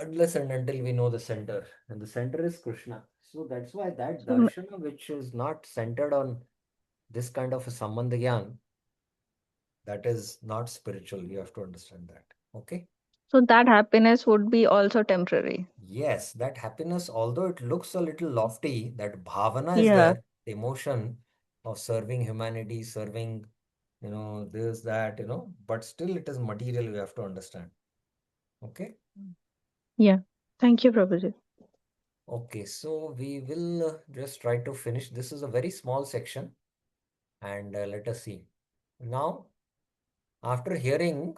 Unless and until we know the center, and the center is Krishna. So that's why that So, darshana which is not centered on this kind of a sambandha gyan, that is not spiritual. You have to understand that. Okay. so that happiness would be also temporary. Yes, that happiness, although it looks a little lofty, that bhavana is Yeah. there, the emotion of serving humanity, serving, this, that, but still it is material, you have to understand. Okay. Yeah. Thank you, Prabhuji. Okay, so we will just try to finish. This is a very small section, and let us see. Now, after hearing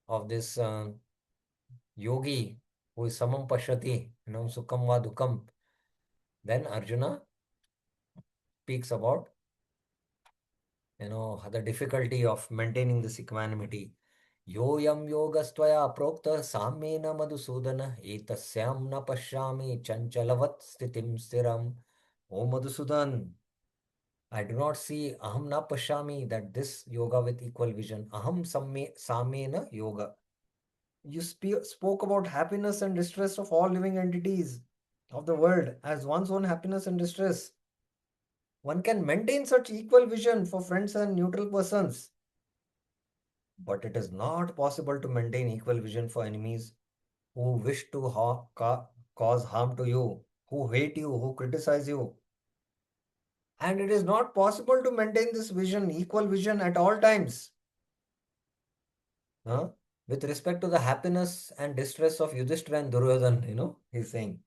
of this yogi who is samam pashyati, sukham va dukam, then Arjuna speaks about, the difficulty of maintaining this equanimity. Yoyam yogastvaya prokta samena madhusudana etasyam na pashyami chanchalavat sthitim stiram. O Madhusudan, I do not see aham na pashyami, that this yoga with equal vision. Aham samena yoga. You spoke about happiness and distress of all living entities of the world as one's own happiness and distress. One can maintain such equal vision for friends and neutral persons. But it is not possible to maintain equal vision for enemies who wish to cause harm to you, who hate you, who criticize you. And it is not possible to maintain this vision, equal vision at all times. Huh? With respect to the happiness and distress of Yudhishthira and Duryodhan, he's saying.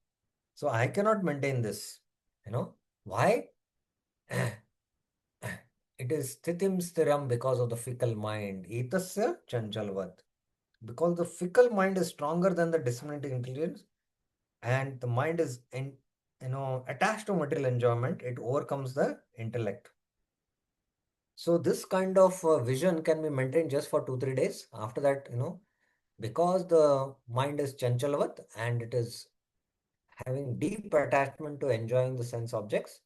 So I cannot maintain this. Why? It is sthitim stiram because of the fickle mind. Etasya chanchalvat. Because the fickle mind is stronger than the discriminating intelligence, and the mind is attached to material enjoyment, it overcomes the intellect. So this kind of vision can be maintained just for 2-3 days. After that, because the mind is chanchalavat and it is having deep attachment to enjoying the sense objects,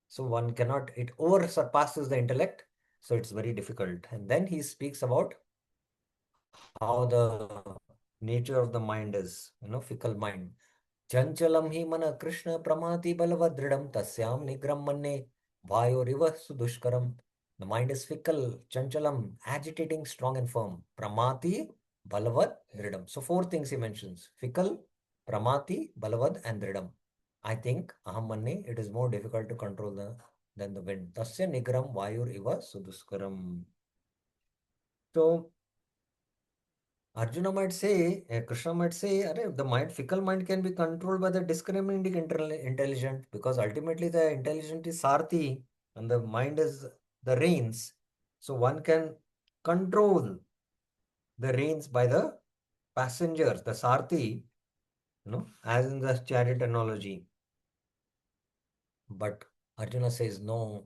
So one cannot, it over surpasses the intellect. So it's very difficult. And then he speaks about how the nature of the mind is, fickle mind. Chanchalam hi mana Krishna pramati balavadridam tasyam nigram manne vayoriva sudushkaram. The mind is fickle, chanchalam, agitating, strong and firm. Pramati, balavad, dridam. So four things he mentions. Fickle, pramati, balavad and dridam. I think, aham manne, it is more difficult to control than the wind. Tasya nigram vayur iva suduskaram. So Arjuna might say, Krishna might say, the mind, fickle mind can be controlled by the discriminating intelligent, because ultimately the intelligent is Sarthi and the mind is the reins. So one can control the reins by the passengers, the Sarthi, as in the chariot analogy. But Arjuna says, no,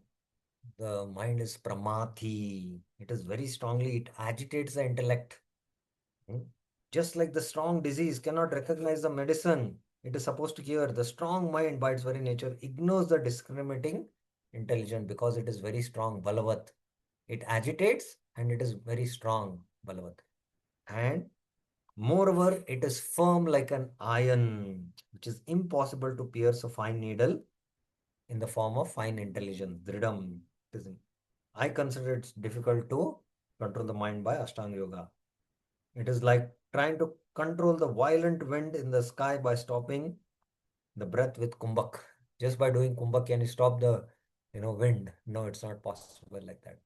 the mind is pramati. It is very strongly, it agitates the intellect. Just like the strong disease cannot recognize the medicine it is supposed to cure, the strong mind by its very nature ignores the discriminating intelligence because it is very strong, balavat. It agitates and it is very strong, balavat. And moreover, it is firm like an iron, which is impossible to pierce a fine needle in the form of fine intelligence, dridam. I consider it difficult to control the mind by Ashtanga Yoga. It is like trying to control the violent wind in the sky by stopping the breath with kumbhak. Just by doing kumbhak, can you stop the wind? No, it's not possible like that.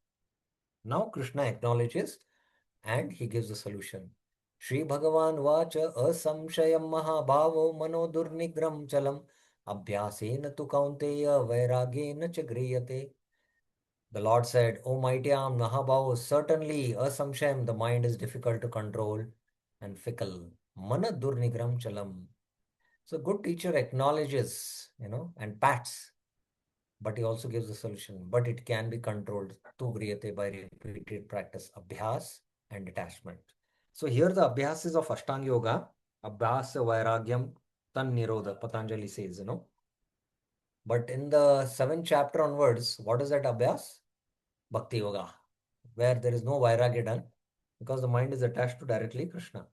Now Krishna acknowledges and he gives a solution. Shri Bhagavan vacha asamshayam mahabhavo mano durnigram chalam abhyasena tu kaunteya vairagena cha griyate. The Lord said, O mighty arm, Mahabhav, certainly, asamshayam, the mind is difficult to control and fickle. Mana durnigram chalam. So good teacher acknowledges, and pats, but he also gives a solution. But it can be controlled tu griyate by repeated practice, abhyas and detachment. So here the abhyases of Ashtanga Yoga, abhyas vairagyam tan nirodha, Patanjali says, But in the 7th chapter onwards, what is that abhyas? Bhakti Yoga, where there is no vairagya done because the mind is attached to directly Krishna.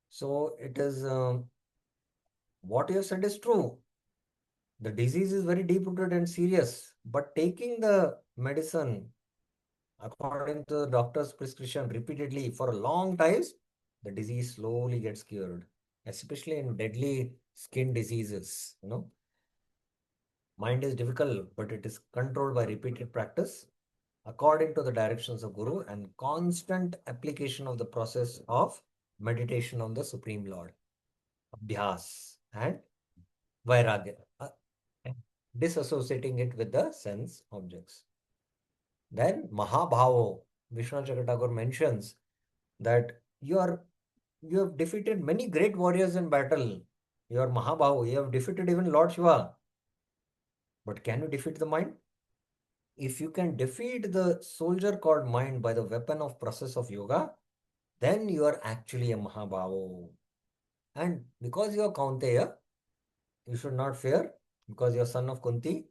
So it is what you have said is true. The disease is very deep rooted and serious, but taking the medicine according to the doctor's prescription repeatedly for a long times, the disease slowly gets cured, especially in deadly skin diseases. Mind is difficult, but it is controlled by repeated practice according to the directions of Guru and constant application of the process of meditation on the Supreme Lord, Abhyas and Vairagya, disassociating it with the sense objects. Then Mahabhavo, Vishwanath Chakravarti mentions that you have defeated many great warriors in battle. You are Mahabhavo, you have defeated even Lord Shiva. But can you defeat the mind? If you can defeat the soldier called mind by the weapon of process of yoga, then you are actually a Mahabhavo. And because you are Kaunteya, you should not fear because you are son of Kunti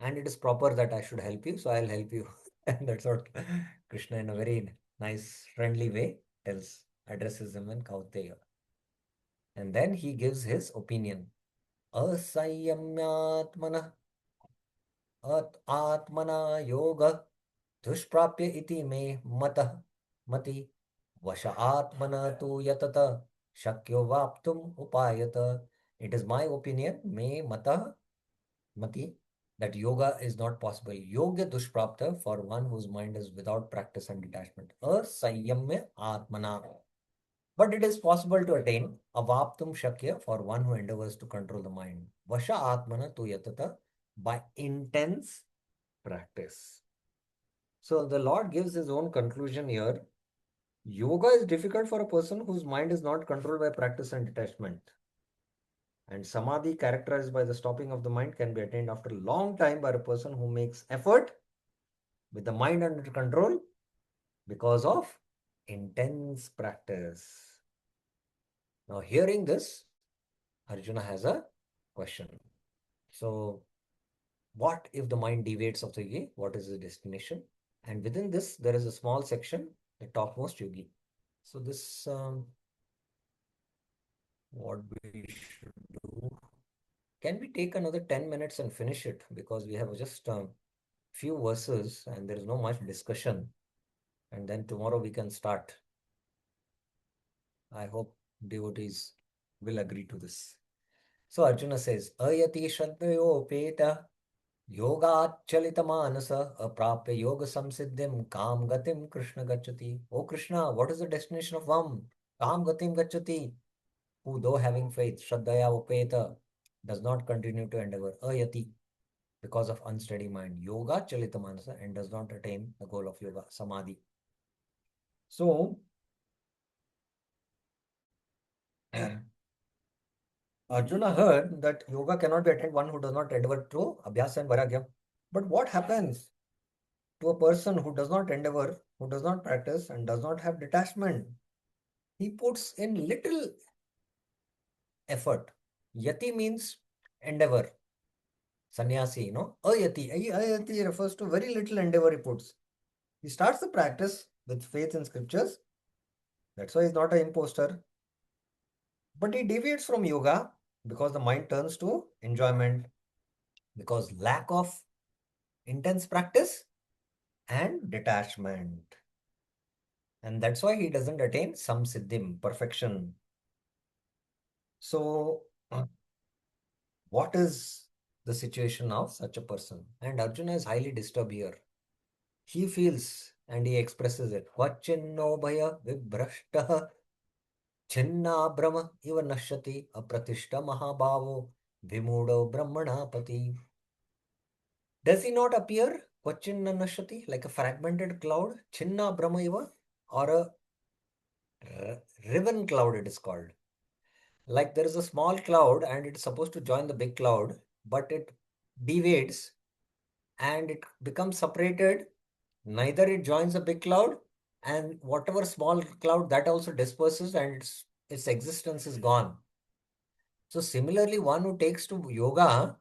and it is proper that I should help you, so I'll help you. And that's what Krishna in a very nice, friendly way addresses him in Kaunteya. And then he gives his opinion. Asayamyatmana atmana yoga दुष्प्राप्य इति मे मतः मति वश आत्मना तु यतत शक्यो वाप्तुम उपायत. It is my opinion, me matah mati, that yoga is not possible. Yoga dushprapta for one whose mind is without practice and detachment. Asayamya atmana. But it is possible to attain avaptum shakya for one who endeavors to control the mind. Vasha atmana tu yatata, by intense practice. So the Lord gives his own conclusion here. Yoga is difficult for a person whose mind is not controlled by practice and detachment. And samadhi, characterized by the stopping of the mind, can be attained after a long time by a person who makes effort with the mind under control because of intense practice. Now, hearing this, Arjuna has a question. So, What if the mind deviates of the yogi? What is the destination? And within this, there is a small section, the topmost yogi. So this, what we should do. Can we take another 10 minutes and finish it? Because we have just few verses and there is no much discussion. And then tomorrow we can start. I hope devotees will agree to this. So Arjuna says, Ayati Shraddhayopeta Yoga Manasa Aprapya Yoga Samsiddhim Kam Gatim Krishna Gachati. Oh Krishna, what is the destination of Vam? Kam Gatim Gachati. Who, though having faith, Shraddhaya Upeta, does not continue to endeavor. Ayati, because of unsteady mind. Yoga Chalita Manasa, and does not attain the goal of yoga, Samadhi. So, Arjuna heard that yoga cannot be attained one who does not endeavor through Abhyasa and Vairagya. But what happens to a person who does not endeavor, who does not practice and does not have detachment? He puts in little effort. Yati means endeavor. Sannyasi, Ayati. Ayati refers to very little endeavor he puts. He starts the practice with faith in scriptures. That's why he's not an imposter. But he deviates from yoga because the mind turns to enjoyment, because lack of intense practice and detachment. And that's why he doesn't attain samsiddhim, perfection. So, what is the situation of such a person? And Arjuna is highly disturbed here. He feels and he expresses it. Vachinno bhaya vibrashtaha chinna brahma iva nashati apratishta mahabhavo vimudo brahmanapati. Does he not appear Vachinna nashati like a fragmented cloud? Chinna brahma iva, or a ribbon cloud it is called. Like there is a small cloud and it's supposed to join the big cloud, but it deviates and it becomes separated. Neither it joins the big cloud, and whatever small cloud that also disperses and its existence is gone. So similarly, one who takes to yoga,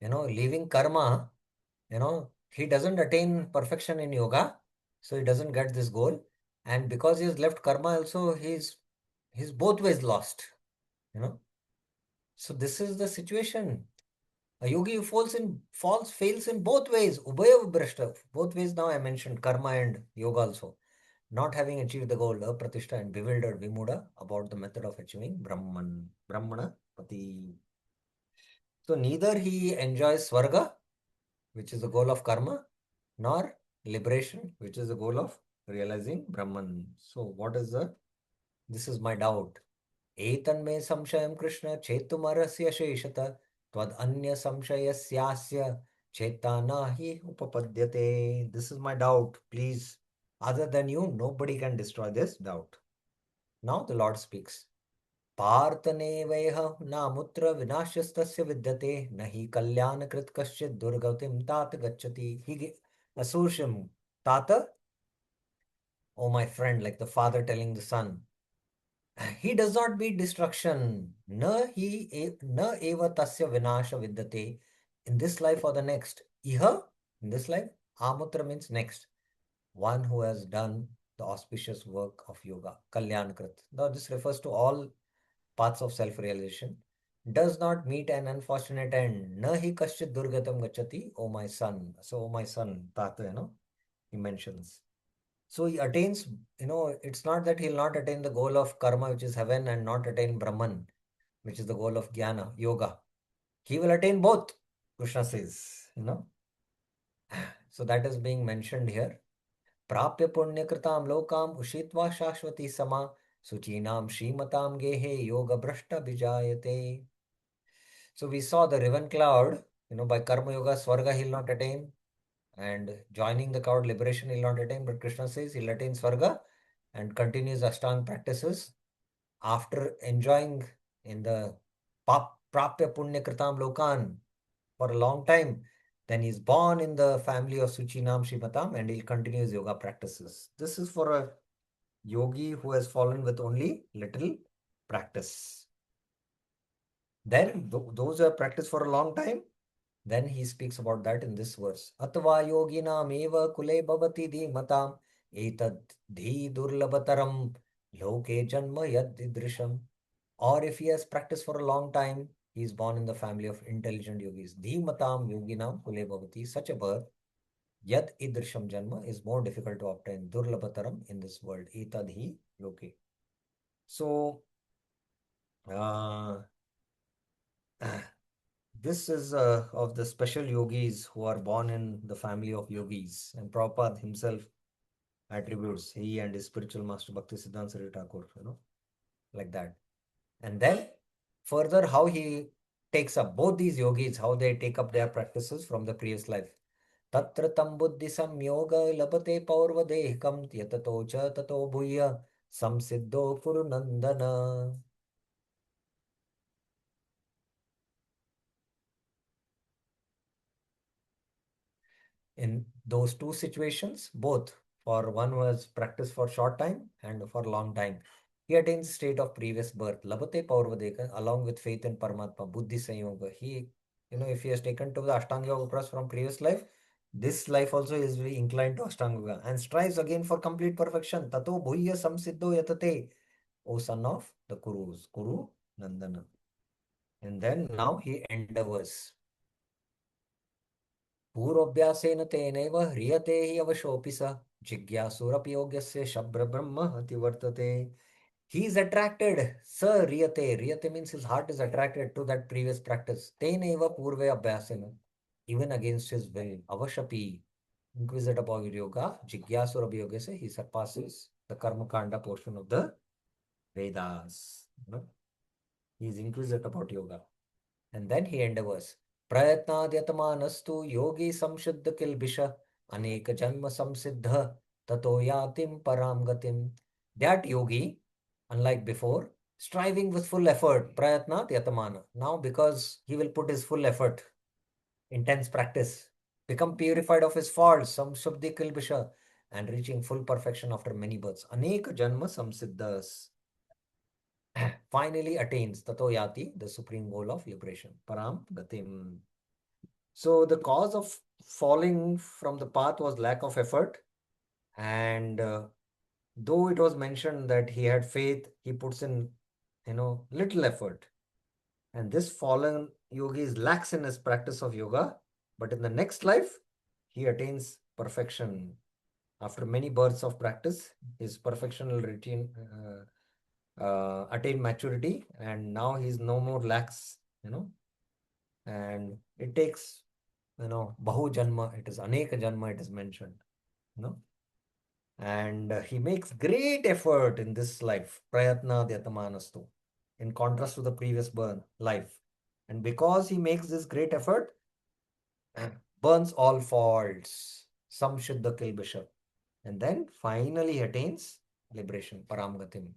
leaving karma, he doesn't attain perfection in yoga, so he doesn't get this goal. And because he has left karma also, he's both ways lost, So this is the situation. A yogi who fails in both ways. Ubhaya vibrashta. Both ways now I mentioned karma and yoga also. Not having achieved the goal, apratishta, and bewildered vimuda about the method of achieving Brahmana Pati. So neither he enjoys Swarga, which is the goal of karma, nor liberation, which is the goal of realizing Brahman. So what is this is my doubt. एतन्मे संशयं कृष्ण चेतुमर्हस्य शेषतः त्वदन्य संशयस्यास्य चेता न हि उपपद्यते. This is my doubt. Please, other than you, nobody can destroy this doubt. Now the Lord speaks. पार्थनेवैह नामुत्र विनाश्यस्तस्य विद्यते न हि कल्याणकृत कश्चित् दुर्गतिं तात गच्छति. He assures him, Tata, oh my friend, like the father telling the son, he does not beat destruction. Na eva tasya vinasha vidyate. In this life or the next. Iha, in this life. Amutra means next. One who has done the auspicious work of yoga. Kalyankrit. Now this refers to all paths of self-realization. Does not meet an unfortunate end. Na hi kaschit durgatam gachati. Oh my son. So, oh my son, Tata, he mentions. So he attains, it's not that he'll not attain the goal of karma, which is heaven, and not attain Brahman, which is the goal of jnana, yoga. He will attain both, Krishna says, So that is being mentioned here. Prapya punya kritam lokam ushitva shashvati sama suchinam shrimatam gehe yoga brashta bijayate. So we saw the riven cloud, by karma yoga, swarga he'll not attain, and joining the cloud, liberation he'll not attain, but Krishna says he'll attain swarga and continues Ashtanga practices after enjoying in the Prapya Punya Kritam Lokan for a long time. Then he's born in the family of Suchinam Shrimatam and he'll continue his yoga practices. This is for a yogi who has fallen with only little practice. Then those who have practiced for a long time, Then he speaks about that in this verse. Atva yoginam eva kule bhavati dhimatam etad dhi durlabhataram loke janma yadidrisham. Or if he has practiced for a long time, he is born in the family of intelligent yogis. Dhimatam yoginam kule bhavati. Such a birth, yad idrisham janma, is more difficult to obtain. Durlabhataram in this world. Etad hi loke. So, uh, this is of the special yogis who are born in the family of yogis. And Prabhupada himself attributes, he and his spiritual master Bhakti Siddhanta Saraswati Thakur, like that. And then further, how he takes up both these yogis, how they take up their practices from the previous life. Tatra tam buddhi samyoga labate paurvadehikam yatato cha tato bhuya samsiddho kuru nandana. In those two situations, both, for one was practiced for short time and for long time, he attains state of previous birth, labate paurvadeka, along with faith in Paramatma, buddhi sanyoga. He, if he has taken to the Ashtanga Yoga Pras from previous life, this life also is very inclined to Ashtanga Yoga and strives again for complete perfection. Tato bhuya samsiddho yatate, O son of the Kurus, Kuru Nandana. And then now he endeavors. पूर्वभ्यासेन तेनैव ह्रियते हि अवशोऽपि स जिज्ञासुरपि योग्यस्य शब्रब्रह्म अतिवर्तते. He is attracted. Sa riyate. Riyate means his heart is attracted to that previous practice. Teneva purve abhyasena. Even against his will. Avashapi. Inquisitive about yoga. Jigyasura yoga se he surpasses the karma kanda portion of the Vedas. He is inquisitive about yoga. And then he endeavors. Prayatnadyatmanastu yogi samshuddha kilbisha aneka janma samsiddha tato yatim param gatim. That yogi, unlike before, striving with full effort, prayatna yatamana. Now, because he will put his full effort, intense practice, become purified of his faults, samshuddhi kilbisha, and reaching full perfection after many births. Aneka janma samsiddhas. Finally attains tato yati, the supreme goal of liberation. Param gatim. So the cause of falling from the path was lack of effort. And though it was mentioned that he had faith, he puts in, little effort. And this fallen yogi is lax in his practice of yoga. But in the next life, he attains perfection. After many births of practice, his perfection will attain maturity. And now he is no more lax, and it takes bahu janma, it is aneka janma, it is mentioned, and he makes great effort in this life, prayatna dyatamanastu, in contrast to the previous life. And because he makes this great effort, burns all faults, samshuddha kilbisha, and then finally attains liberation, paramgatim.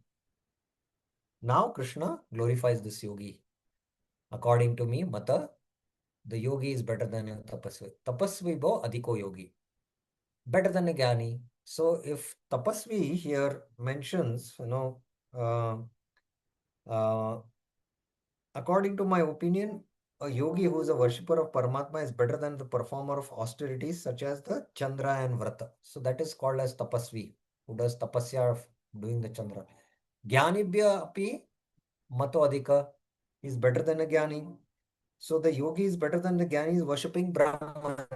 Now Krishna glorifies this yogi. According to me, mata, the yogi is better than a tapasvi. Tapasvi bo adhiko yogi. Better than a jnani. So if tapasvi here mentions, uh, uh, according to my opinion, a yogi who is a worshipper of Paramatma is better than the performer of austerities such as the Chandra and Vrata. So that is called as tapasvi, who does tapasya of doing the Chandra. Jnanibhya api mato adhika is better than a jnani. So the yogi is better than the jnani is worshipping Brahman.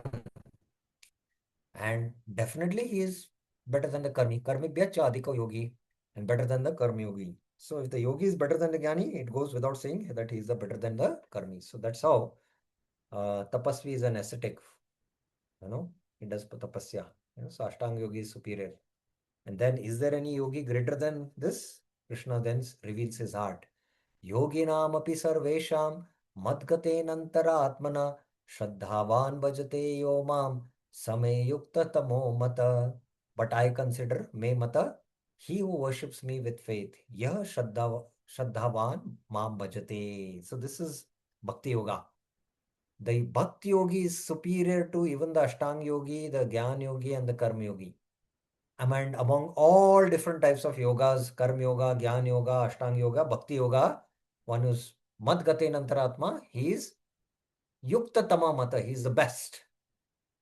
And definitely he is better than the karmi. Karmi bhyacha adhika yogi, and better than the karmi yogi. So if the yogi is better than the jnani, it goes without saying that he is the better than the karmi. So that's how tapasvi is an ascetic. He does tapasya. So Ashtanga yogi is superior. And then is there any yogi greater than this? Krishna then reveals his heart. Yoginam api sarvesham madgatenantara atmana shraddhavan bhajate yo mam same yukta tamo mata. But I consider me mata, he who worships me with faith. Yah shraddhavan mam bhajate. So this is bhakti yoga. The bhakti yogi is superior to even the ashtanga yogi, the gyan yogi, and the karma yogi. And among all different types of yogas, karma yoga, gyan yoga, ashtanga yoga, bhakti yoga, one is madgate nantaratma, he is Yukta Tama Mata, he is the best.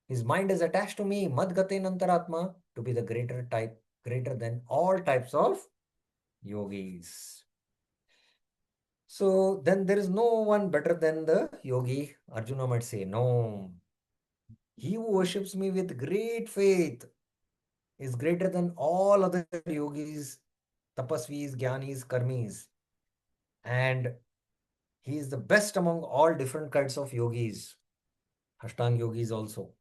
His mind is attached to me, Madgate Nantaratma, to be the greater than all types of yogis. So then there is no one better than the yogi. Arjuna might say, no. He who worships me with great faith is greater than all other yogis, tapasvis, jnanis, karmis. And he is the best among all different kinds of yogis, Ashtanga yogis also.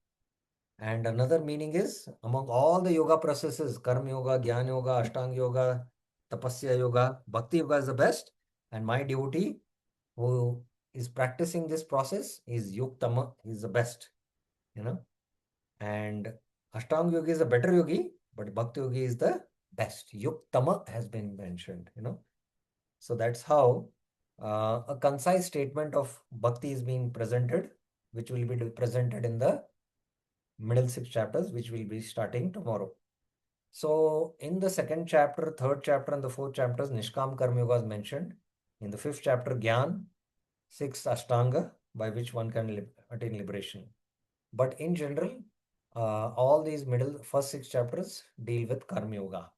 And another meaning is among all the yoga processes, Karma Yoga, Jnana Yoga, Ashtanga Yoga, Tapasya Yoga, Bhakti Yoga is the best. And my devotee who is practicing this process is Yuktama, he is the best, you know. And Ashtanga Yogi is a better yogi, but Bhakti Yogi is the best. Yuktama has been mentioned, you know. So that's how a concise statement of Bhakti is being presented, which will be presented in the middle 6 chapters, which will be starting tomorrow. So in the second chapter, third chapter, and the fourth chapters, Nishkam Karma Yoga is mentioned. In the fifth chapter, Gyan, sixth Ashtanga, by which one can attain liberation. But in general, all these first 6 chapters deal with Karma Yoga.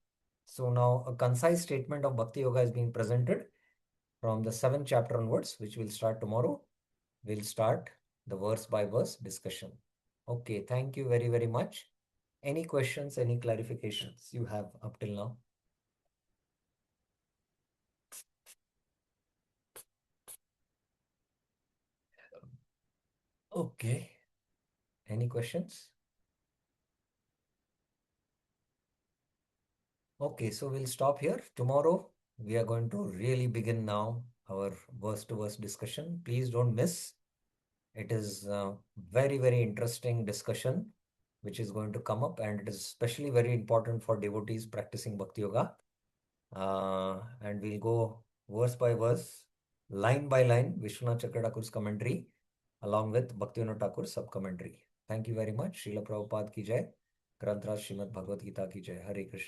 So now a concise statement of Bhakti Yoga is being presented from the 7th chapter onwards, which will start tomorrow. We'll start the verse by verse discussion. Okay, thank you very, very much. Any questions, any clarifications you have up till now? Okay. Any questions? Okay, so we'll stop here. Tomorrow, we are going to really begin now our verse-to-verse discussion. Please don't miss. It is a very, very interesting discussion which is going to come up, and it is especially very important for devotees practicing Bhakti Yoga. And we'll go verse by verse, line by line, Vishwanath Chakra Thakur's commentary, along with Bhaktivinoda Thakur's sub-commentary. Thank you very much. Srila Prabhupada ki jai. Granth Raj Srimad Bhagavad Gita ki jai. Hare Krishna.